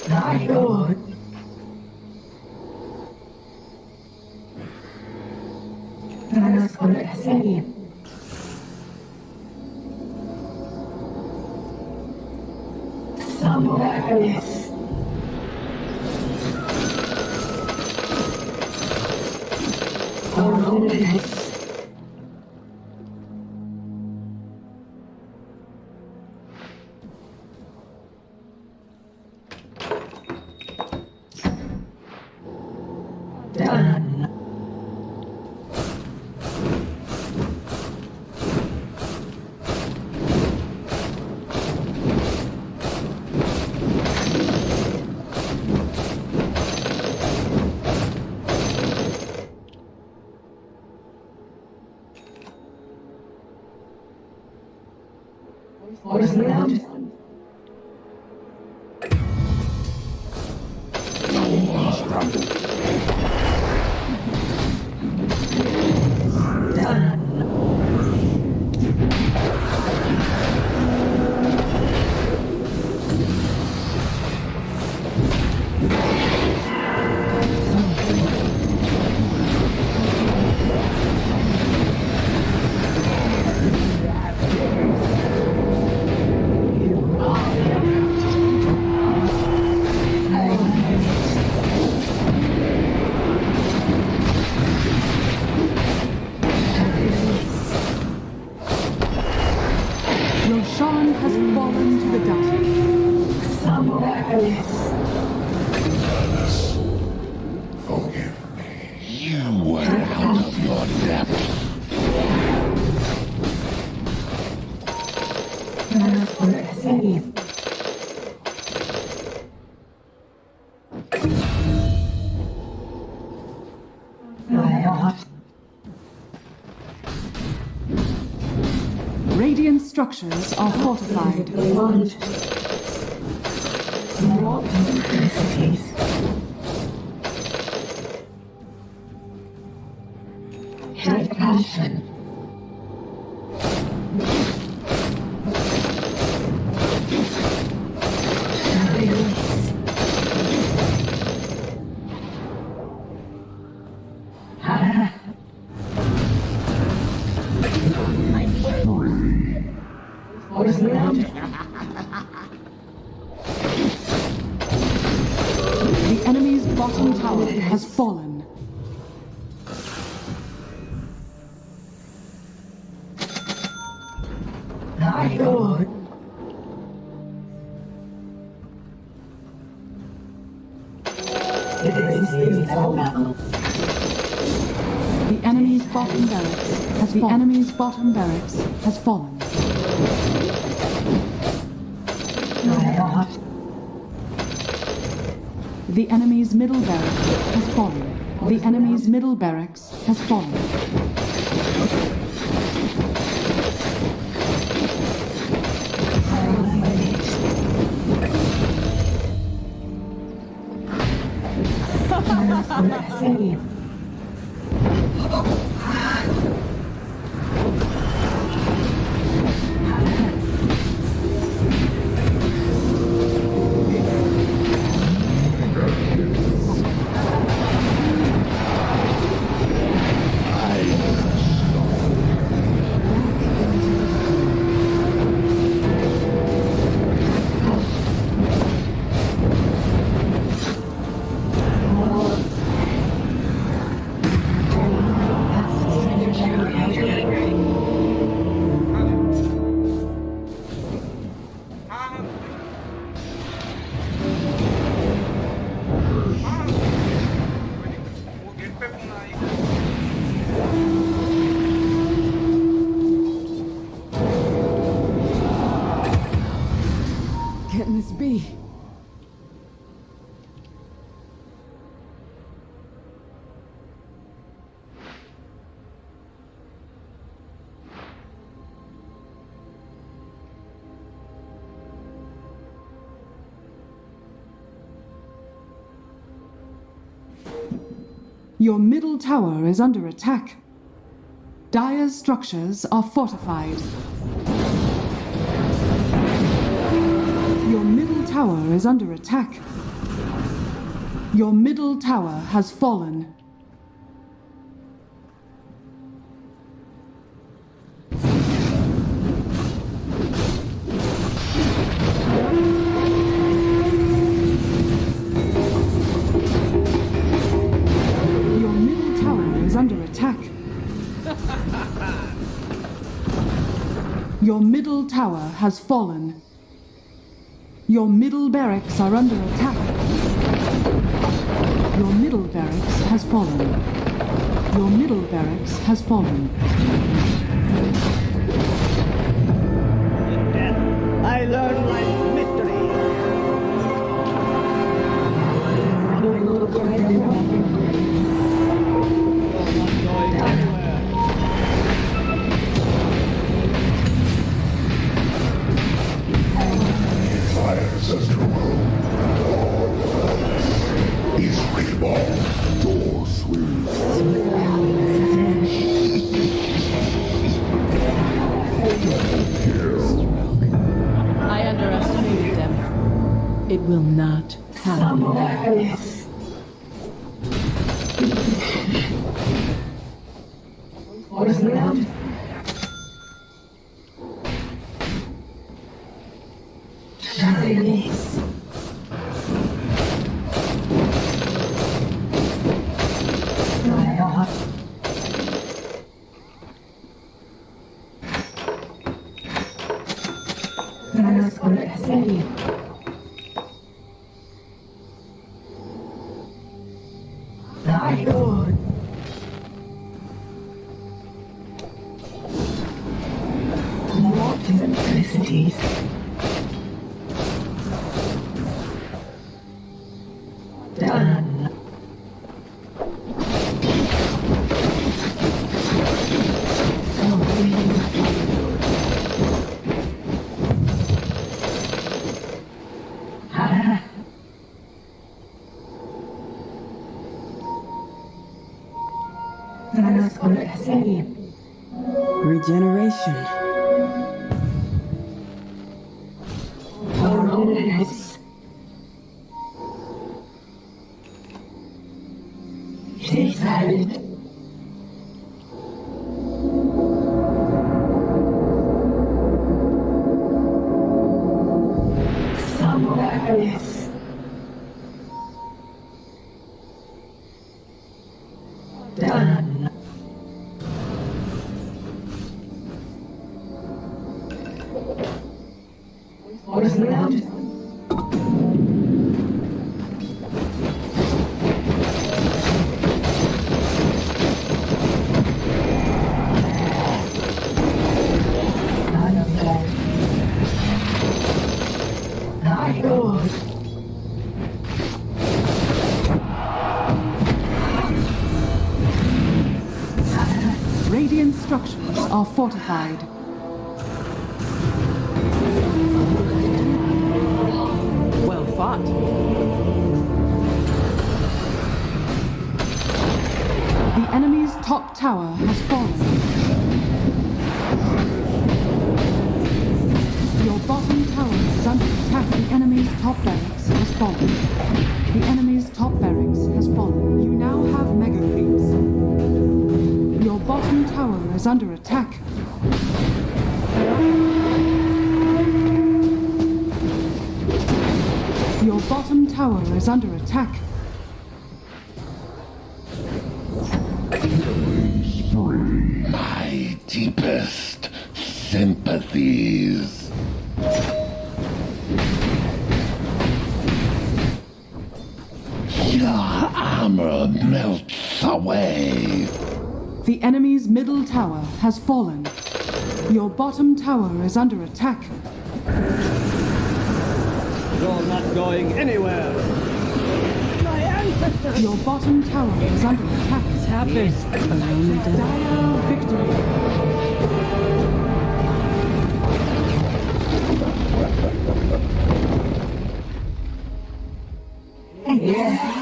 My lord. Manos con Corsair. Somewhere else. Holiness. Done. What's around? Roshan has fallen to the dark. Forgive me. You were out of your depth. Radiant structures are fortified. The enemy's bottom tower has fallen. The enemy's bottom barracks has the enemy's bottom barracks has fallen. The enemy's middle barracks has fallen. The enemy's middle barracks has fallen. Can this be? Your middle tower is under attack. Dire's structures are fortified. Your middle tower is under attack. Your middle tower has fallen. Your middle tower is under attack. Your middle tower has fallen. Your middle barracks are under attack. Your middle barracks has fallen. Your middle barracks has fallen. I learned my mystery. Ancestral is reborn. Doors I underestimated them. It will not happen. Thy Lord. What simplicities. Done. Regeneration. Yes. She's valid. Somewhere. Done. What is around? Thy Lord. Radiant structures are fortified. Well fought. The enemy's top tower has fallen. Your bottom tower is under attack. The enemy's top barracks has fallen. The enemy's top barracks has fallen. You now have mega creeps. Your bottom tower is under attack. Your bottom tower is under attack. My deepest sympathies. Your armor melts away. The enemy's middle tower has fallen. Your bottom tower is under attack. You're not going anywhere. My ancestors. Your bottom tower is under attack. This happens. Dire victory. Yes.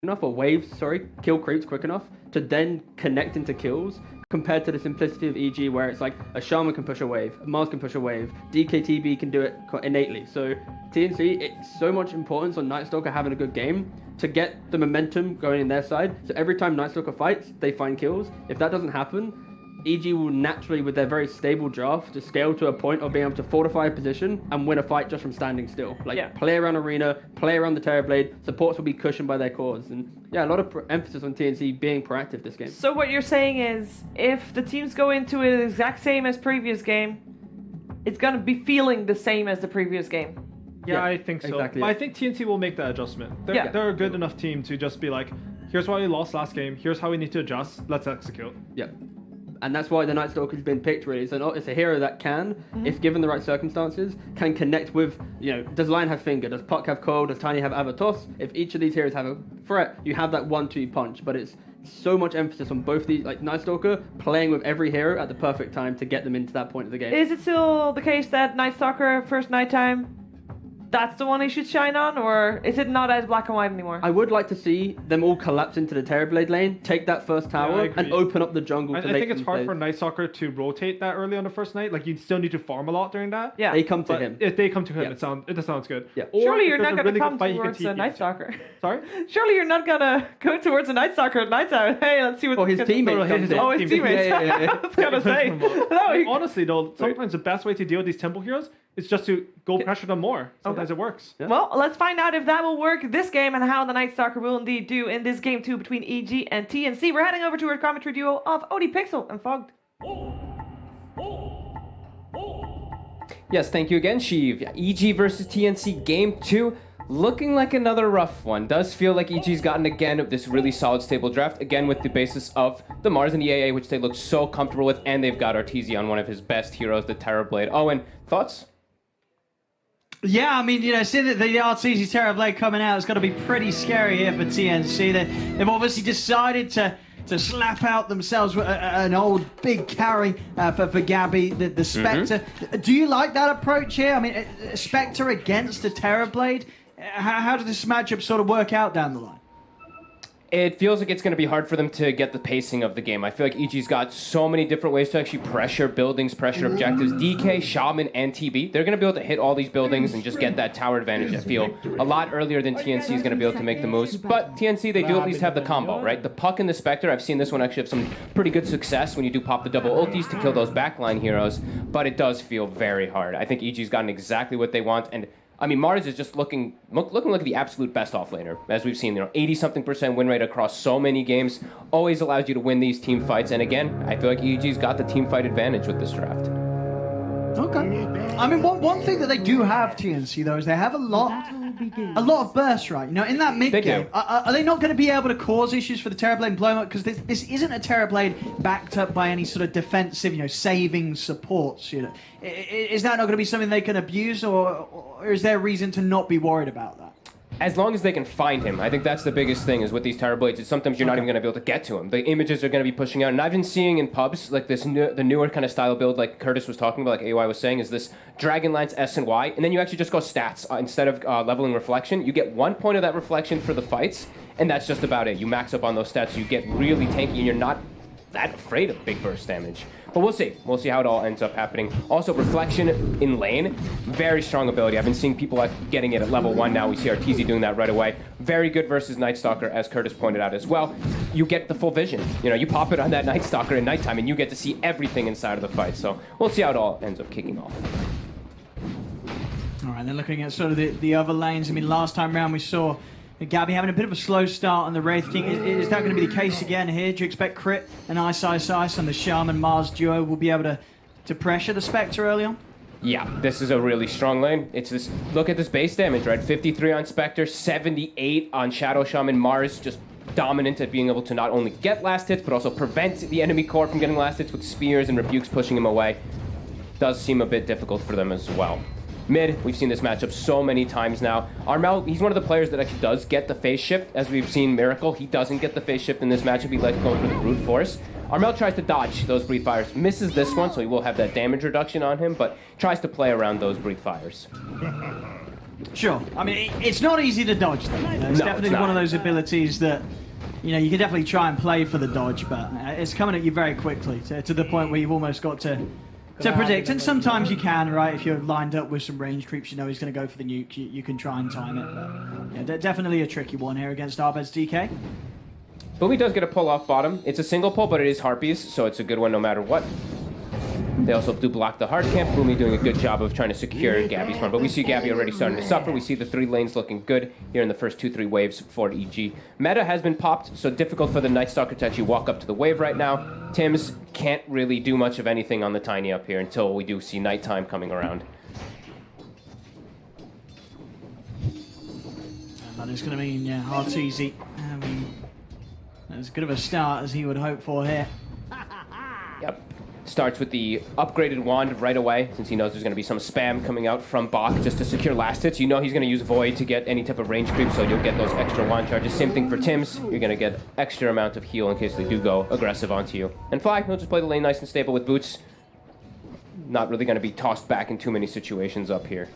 enough, or waves, sorry, kill creeps quick enough to then connect into kills, compared to the simplicity of EG where it's like a Shaman can push a wave, a Mars can push a wave, DKTB can do it innately. So TNC, it's so much importance on Night Stalker having a good game to get the momentum going in their side. So every time Night Stalker fights, they find kills. If that doesn't happen, EG will naturally, with their very stable draft, just scale to a point of being able to fortify a position and win a fight just from standing still. Like, play around arena, play around the Terrorblade, supports will be cushioned by their cores. And yeah, a lot of emphasis on TNC being proactive this game. So what you're saying is, if the teams go into it the exact same as previous game, it's going to be feeling the same as the previous game. Yeah, I think so. Exactly, I think TNT will make that adjustment. They're a good enough team to just be like, here's why we lost last game, here's how we need to adjust, let's execute. Yeah. And that's why the Night Stalker's been picked, really. So it's a hero that can, if given the right circumstances, can connect with, does Lion have Finger? Does Puck have Cold? Does Tiny have Avatos? If each of these heroes have a threat, you have that 1-2 punch. But it's so much emphasis on both these, like Night Stalker playing with every hero at the perfect time to get them into that point of the game. Is it still the case that Night Stalker, first nighttime, that's the one he should shine on, or is it not as black and white anymore? I would like to see them all collapse into the Terrorblade lane, take that first tower, and open up the jungle. I think it's hard for Night Stalker to rotate that early on the first night. Like, you still need to farm a lot during that. Yeah, they come to him. If they come to him, it sounds good. Yeah. Surely you're not going to come towards a Night Stalker. Sorry? Surely you're not going to go towards a Night Stalker at night time. Hey, let's see what his teammates. His teammates. I was going to say. Honestly, though, sometimes the best way to deal with these temple heroes is just to go pressure them more. Sometimes it works. Yeah. Well, let's find out if that will work this game and how the Night Stalker will indeed do in this game 2 between EG and TNC. We're heading over to our commentary duo of Odie Pixel and Fogged. Yes, thank you again, Sheev. EG versus TNC game 2. Looking like another rough one. Does feel like EG's gotten again this really solid stable draft, again with the basis of the Mars and the AA, which they look so comfortable with, and they've got Arteezy on one of his best heroes, the Terrorblade. Owen, thoughts? Yeah, I mean, seeing the Arteezy Terrorblade coming out is going to be pretty scary here for TNC. They've obviously decided to slap out themselves with an old big carry for Gabby, the Spectre. Do you like that approach here? I mean, Spectre against the Terrorblade? How does this matchup sort of work out down the line? It feels like it's going to be hard for them to get the pacing of the game. I feel like EG's got so many different ways to actually pressure buildings, pressure objectives. DK, Shaman, and TB, they're going to be able to hit all these buildings and just get that tower advantage, I feel, a lot earlier than TNC is going to be able to make the moves. But TNC, they do at least have the combo, right? The Puck and the Spectre, I've seen this one actually have some pretty good success when you do pop the double ultis to kill those backline heroes, but it does feel very hard. I think EG's gotten exactly what they want, and I mean, Mars is just looking like the absolute best offlaner, as we've seen. 80-something% win rate across so many games, always allows you to win these team fights. And again, I feel like EG's got the team fight advantage with this draft. Okay. I mean, one thing that they do have, TNC, though, is they have a lot of burst, right? In that mid game, are they not going to be able to cause issues for the Terrorblade and blow them up? Because this isn't a Terrorblade backed up by any sort of defensive, saving supports. Is that not going to be something they can abuse, or is there reason to not be worried about that? As long as they can find him. I think that's the biggest thing is with these Terrorblades. It's sometimes you're not even going to be able to get to him. The images are going to be pushing out. And I've been seeing in pubs, like the newer kind of style build, like Curtis was talking about, like AY was saying, is this Dragonlance S and Y. And then you actually just go stats. Instead of leveling reflection, you get 1 point of that reflection for the fights. And that's just about it. You max up on those stats. You get really tanky and you're not that afraid of big burst damage. But we'll see. We'll see how it all ends up happening. Also, Reflection in lane, very strong ability. I've been seeing people getting it at level 1 now. We see Arteezy doing that right away. Very good versus Night Stalker, as Curtis pointed out as well. You get the full vision. You pop it on that Night Stalker at nighttime, and you get to see everything inside of the fight. So we'll see how it all ends up kicking off. All right, then looking at sort of the other lanes. I mean, last time round we saw Gabby having a bit of a slow start on the Wraith King. Is that going to be the case again here? Do you expect Crit and Ice and the Shaman Mars duo will be able to pressure the Spectre early on? Yeah, this is a really strong lane. It's this. Look at this base damage, right? 53 on Spectre, 78 on Shadow Shaman. Mars just dominant at being able to not only get last hits, but also prevent the enemy core from getting last hits with spears and rebukes pushing him away. Does seem a bit difficult for them as well. Mid, we've seen this matchup so many times now. Armel, he's one of the players that actually does get the phase shift, as we've seen Miracle. He doesn't get the phase shift in this matchup. He likes going for the brute force. Armel tries to dodge those breathe fires. Misses this one, so he will have that damage reduction on him, but tries to play around those breathe fires. Sure. I mean, it's not easy to dodge, though. It's definitely one of those abilities that, you know, you can definitely try and play for the dodge, but it's coming at you very quickly to the point where you've almost got to predict. And sometimes you can, right? If you're lined up with some range creeps, you know he's going to go for the nuke. You can try and time it. But yeah, definitely a tricky one here against Abed's DK. Boomy does get a pull off bottom. It's a single pull, but it is Harpies, so it's a good one no matter what. They also do block the hard camp. Boomy doing a good job of trying to secure Gabby's farm. But we see Gabby already starting to suffer. We see the 3 lanes looking good here in the first 2-3 waves for EG. Meta has been popped, so difficult for the Night Stalker to actually walk up to the wave right now. Tims can't really do much of anything on the Tiny up here until we do see nighttime coming around. And that is going to mean, yeah, hard's easy. As good of a start as he would hope for here. Yep. Starts with the upgraded wand right away, since he knows there's going to be some spam coming out from Bach just to secure last hits. You know he's going to use Void to get any type of range creep, so you'll get those extra wand charges. Same thing for Tims. You're going to get extra amount of heal in case they do go aggressive onto you. And Fly, he'll just play the lane nice and stable with boots. Not really going to be tossed back in too many situations up here.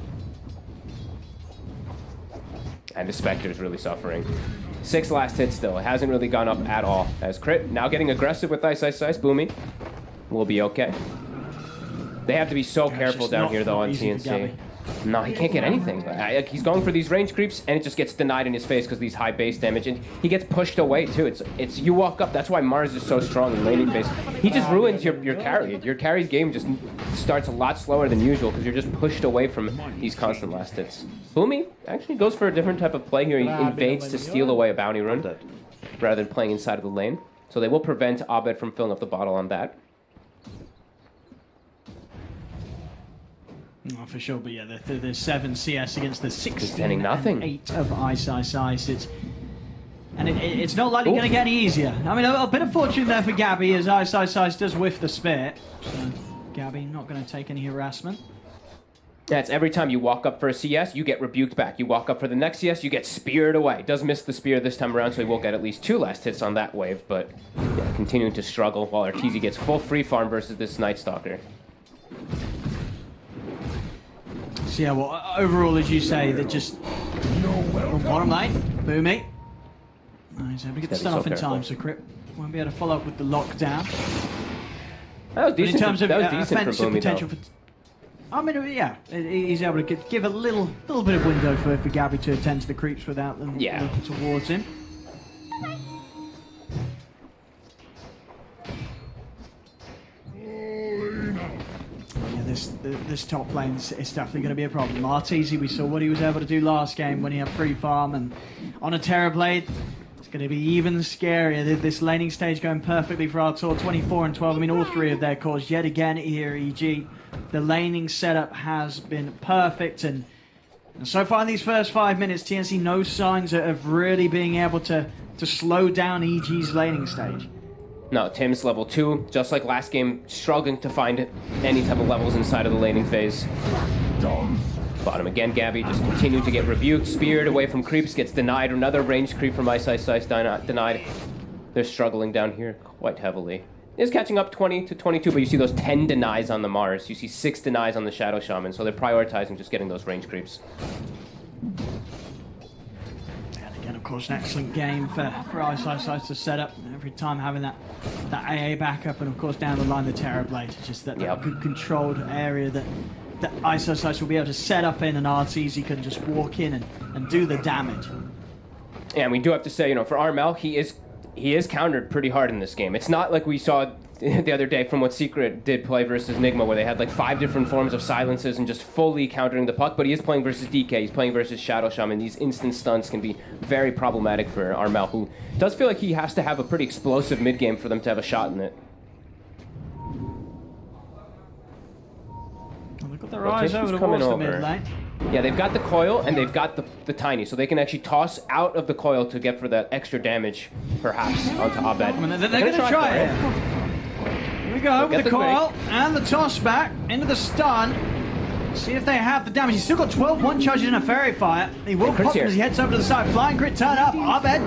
And the Spectre is really suffering. 6 last hits still. It hasn't really gone up at all. As Crit, now getting aggressive with Ice. Boomy will be okay. They have to be so careful down here, though, on TNC. No, he can't get anything. He's going for these range creeps, and it just gets denied in his face because of these high base damage, and he gets pushed away, too. It's you walk up. That's why Mars is so strong in laning phase. He just ruins your carry. Your carry's game just starts a lot slower than usual because you're just pushed away from these constant last hits. Boomy actually goes for a different type of play here. He invades to steal away a bounty run rather than playing inside of the lane. So they will prevent Abed from filling up the bottle on that. Oh, for sure, but yeah, the 7 CS against the 16 nothing. And 8 of Ice. It's not likely going to get any easier. I mean, a bit of fortune there for Gabby as Ice does whiff the spear. So Gabby not going to take any harassment. Yeah, it's every time you walk up for a CS, you get rebuked back. You walk up for the next CS, you get speared away. Does miss the spear this time around, so he will get at least 2 last hits on that wave, but yeah, continuing to struggle while Arteezy gets full free farm versus this Night Stalker. So yeah, well, overall, as you say, that just bottom lane, Boomy. Nice, we get the stun off in time, so Crip won't be able to follow up with the lockdown. That was decent. In terms of offensive potential for, I mean, yeah, he's able to give a little bit of window for Gabby to attend to the creeps without them looking towards him. This top lane is definitely going to be a problem. Arteezy, we saw what he was able to do last game when he had free farm, and on a Terrorblade, it's going to be even scarier. This laning stage going perfectly for our tour, 24 and 12. I mean, all 3 of their cores yet again here at EG. The laning setup has been perfect, and so far in these first 5 minutes, TNC no signs of really being able to slow down EG's laning stage. No, Tim's level 2, just like last game, struggling to find any type of levels inside of the laning phase. Bottom again, Gabby just continued to get rebuked, speared away from creeps, gets denied. Another ranged creep from Ice denied. They're struggling down here quite heavily. Is catching up 20 to 22, but you see those 10 denies on the Mars. You see 6 denies on the Shadow Shaman, so they're prioritizing just getting those range creeps. And of course, an excellent game for Ice to set up. Every time having that AA backup, and of course down the line the Terrorblade. Just that good controlled area that Ice will be able to set up in, and Arteezy can just walk in and do the damage. Yeah, and we do have to say, for Armel, he is countered pretty hard in this game. It's not like we saw the other day from what Secret did play versus Nigma, where they had like 5 different forms of silences and just fully countering the puck, but he is playing versus DK, he's playing versus Shadow Shaman. These instant stuns can be very problematic for Armel, who does feel like he has to have a pretty explosive mid-game for them to have a shot in it. Look at their eyes over towards the mid lane. Yeah, they've got the coil and they've got the tiny, so they can actually toss out of the coil to get for that extra damage, perhaps, onto Abed. I mean, they're going to try it. Here we go with the coil and the toss back into the stun. See if they have the damage. He's still got 12 one charges in a fairy fire. He will pop as he heads over to the side. Flying Grit turn up. Abed.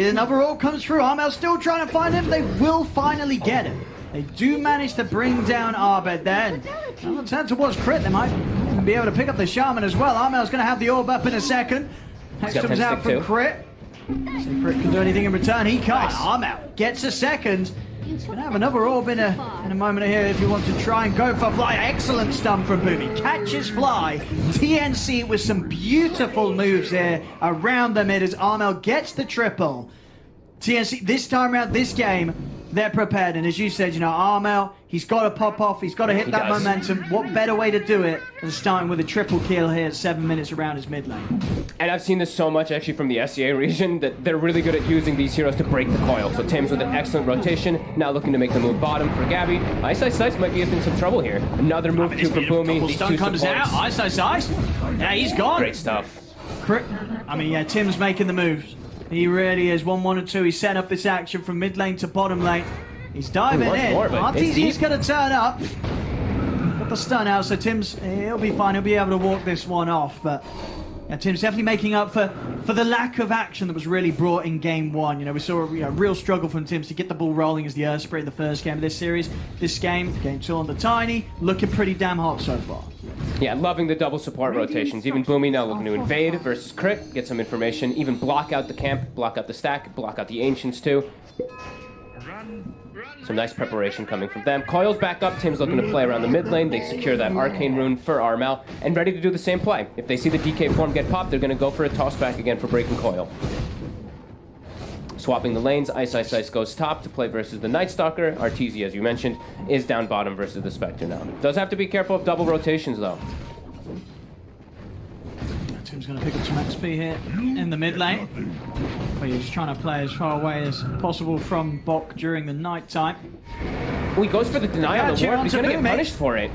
Another ult comes through. Armel still trying to find him. They will finally get him. They do manage to bring down Abed then. And the turn towards Crit. They might and be able to pick up the Shaman as well. Armel's going to have the orb up in a second. Next got comes 10 out stick from too. Crit. See Crit can do anything in return. He can't. Armel gets a second. He's going to have another orb in a moment here if you want to try and go for Fly. Excellent stun from Boomy. Catches Fly. TNC with some beautiful moves here around the mid as Armel gets the triple. TNC, this time around, this game, they're prepared. And as you said, you know, Armel, he's got to pop off. He's got to hit that momentum. What better way to do it than starting with a triple kill here at 7 minutes around his mid lane? And I've seen this so much actually from the SEA region that they're really good at using these heroes to break the coil. So Tim's with an excellent rotation, now looking to make the move bottom for Gabby. Ice Ice Ice might be in some trouble here. Another move too for Boomy. These two comes out. supports. Ice Ice Ice. Yeah, he's gone. Great stuff. I mean, yeah, Tim's making the moves. He really is. 1-1 and 2. He's setting up this action from mid lane to bottom lane. He's diving in. RTZ's going to turn up. Got the stun out, so he'll be fine. He'll be able to walk this one off. But yeah, Tim's definitely making up for the lack of action that was really brought in game 1. You know, we saw a real struggle from Tim's to get the ball rolling as the Earth Spray the first game of this series. This game 2 on the Tiny, looking pretty damn hot so far. Yeah, loving the double support rotations. Even Boomy now looking to invade versus Crit, get some information, even block out the camp, block out the stack, block out the Ancients too. Some nice preparation coming from them. Coil's back up, Tim's looking to play around the mid lane. They secure that Arcane Rune for Armel, and ready to do the same play. If they see the DK form get popped, they're going to go for a toss back again for breaking Coil. Swapping the lanes, Ice Ice Ice goes top to play versus the Night Stalker. RTZ, as you mentioned, is down bottom versus the Spectre now. Does have to be careful of double rotations though. Tim's going to pick up some XP here in the mid lane. But he's trying to play as far away as possible from Bok during the night time. Oh, he goes for the deny on the ward, but he's going to get punished for it.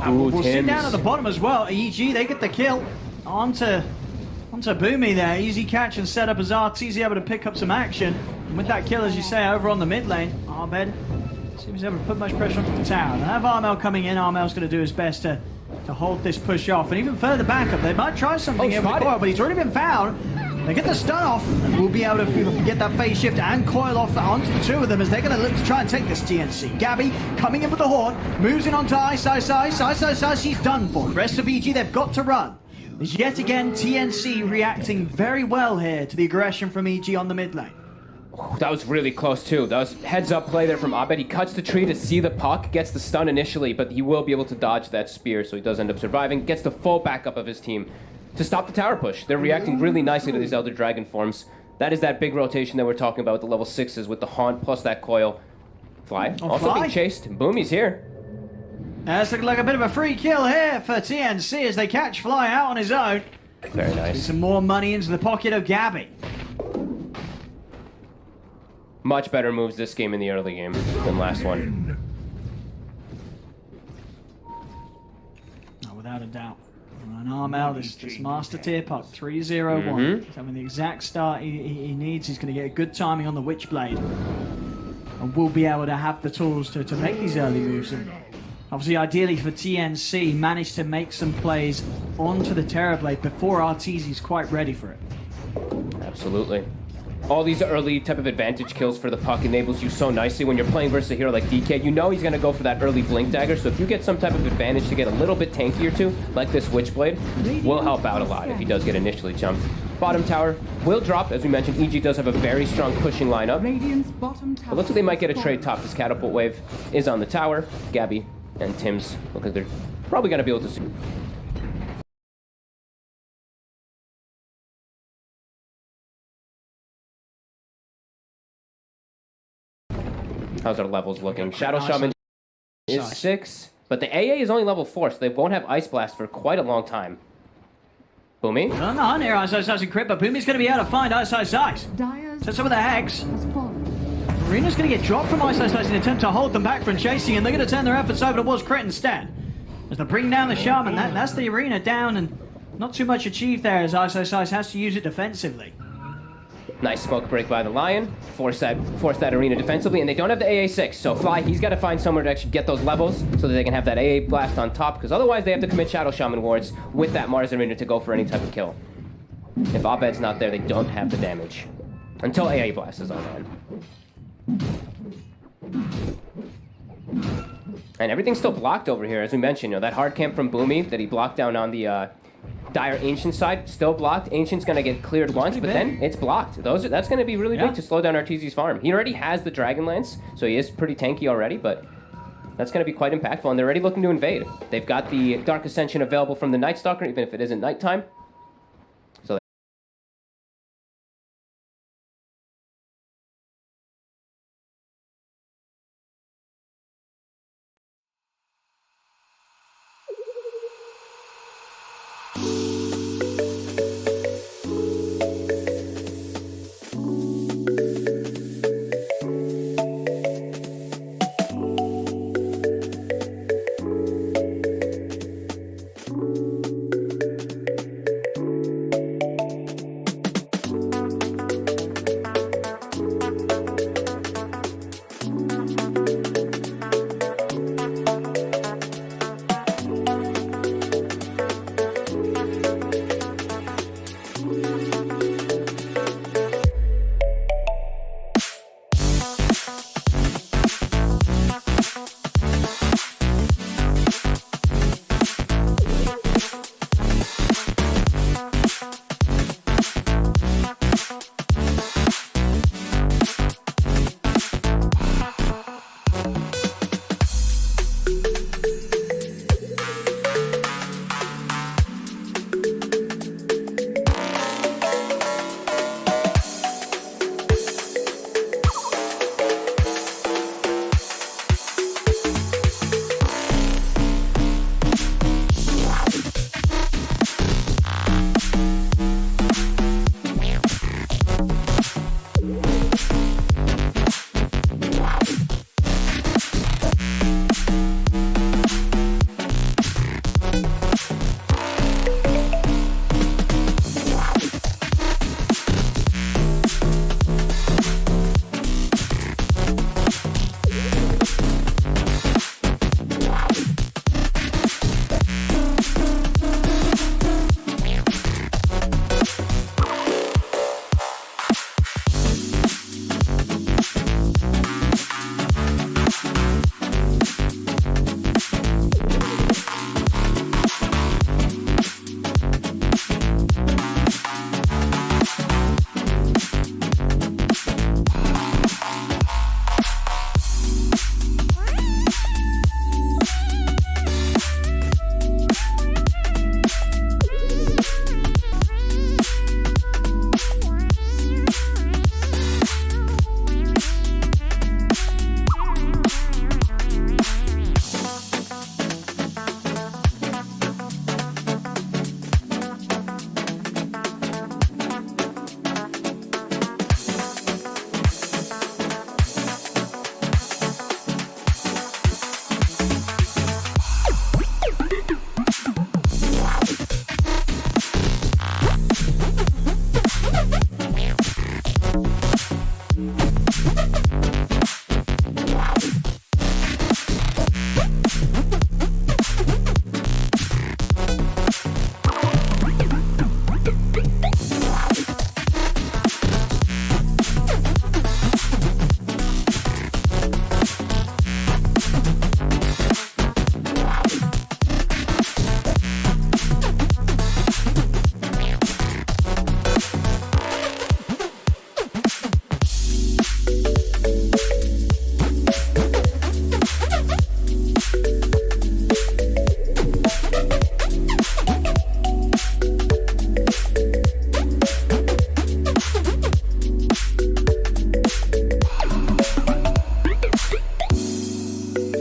We'll sit down at the bottom as well. EG, they get the kill. Onto Boomy there. Easy catch and set up as RTZ able to pick up some action. And with that kill, as you say, over on the mid lane, Arbed seems able to put much pressure onto the tower. They have Armel coming in. Armel's going to do his best to hold this push off. And even further back up, they might try something here with Coil, but he's already been found. They get the stun off, and we'll be able to get that phase shift and Coil off onto the two of them as they're going to look to try and take this TNC. Gabby coming in with the horn, moves in onto Ice Ice Ice. Ice Ice Ice, he's done for. The rest of EG, they've got to run. As yet again, TNC reacting very well here to the aggression from EG on the mid lane. Oh, that was really close too. That was heads-up play there from Abed. He cuts the tree to see the puck, gets the stun initially, but he will be able to dodge that spear, so he does end up surviving. Gets the full backup of his team to stop the tower push. They're reacting really nicely to these Elder Dragon forms. That is that big rotation that we're talking about with the level 6s with the Haunt plus that Coil. Fly. Also being chased. Boomy's here. That's looking like a bit of a free kill here for TNC as they catch Fly out on his own. Very nice. Some more money into the pocket of Gabby. Much better moves this game in the early game than last one. Oh, without a doubt. And Armel, this Master Tier puck, 3-0-1. He's having the exact start he needs. He's going to get good timing on the Witchblade. And will be able to have the tools to make these early moves. And obviously, ideally for TNC, managed to make some plays onto the Terrorblade before RTZ's quite ready for it. Absolutely. All these early type of advantage kills for the puck enables you so nicely when you're playing versus a hero like DK. You know he's going to go for that early Blink Dagger, so if you get some type of advantage to get a little bit tankier too, like this Witchblade, will help out a lot if he does get initially jumped. Bottom tower will drop. As we mentioned, EG does have a very strong pushing lineup. It looks like they might get a trade top. This Catapult Wave is on the tower. Gabby and Tim's look like they're probably going to be able to... How's our levels looking? Shadow Shaman is 6, but the AA is only level 4, so they won't have Ice Blast for quite a long time. Boomy? On the hunt here, Ice Ice Ice and Crit, but Boomy's going to be able to find Ice Ice Ice. Set some of the Hex. Arena's going to get dropped from Ice Ice Ice in an attempt to hold them back from chasing, and they're going to turn their efforts over towards Crit instead. As they bring down the Shaman, that's the Arena down, and not too much achieved there as Ice Ice Ice has to use it defensively. Nice smoke break by the Lion. Force that Arena defensively, and they don't have the AA6, so Fly, he's got to find somewhere to actually get those levels so that they can have that AA blast on top, because otherwise they have to commit Shadow Shaman wards with that Mars Arena to go for any type of kill. If Abed's not there, they don't have the damage. Until AA blast is on hand. And everything's still blocked over here, as we mentioned. You know, that hard camp from Boomy that he blocked down on the Dire Ancient side, still blocked. Ancient's going to get cleared once, but then it's blocked. That's going to be really big to slow down Arteezy's farm. He already has the Dragonlance, so he is pretty tanky already, but that's going to be quite impactful, and they're already looking to invade. They've got the Dark Ascension available from the Night Stalker, even if it isn't nighttime.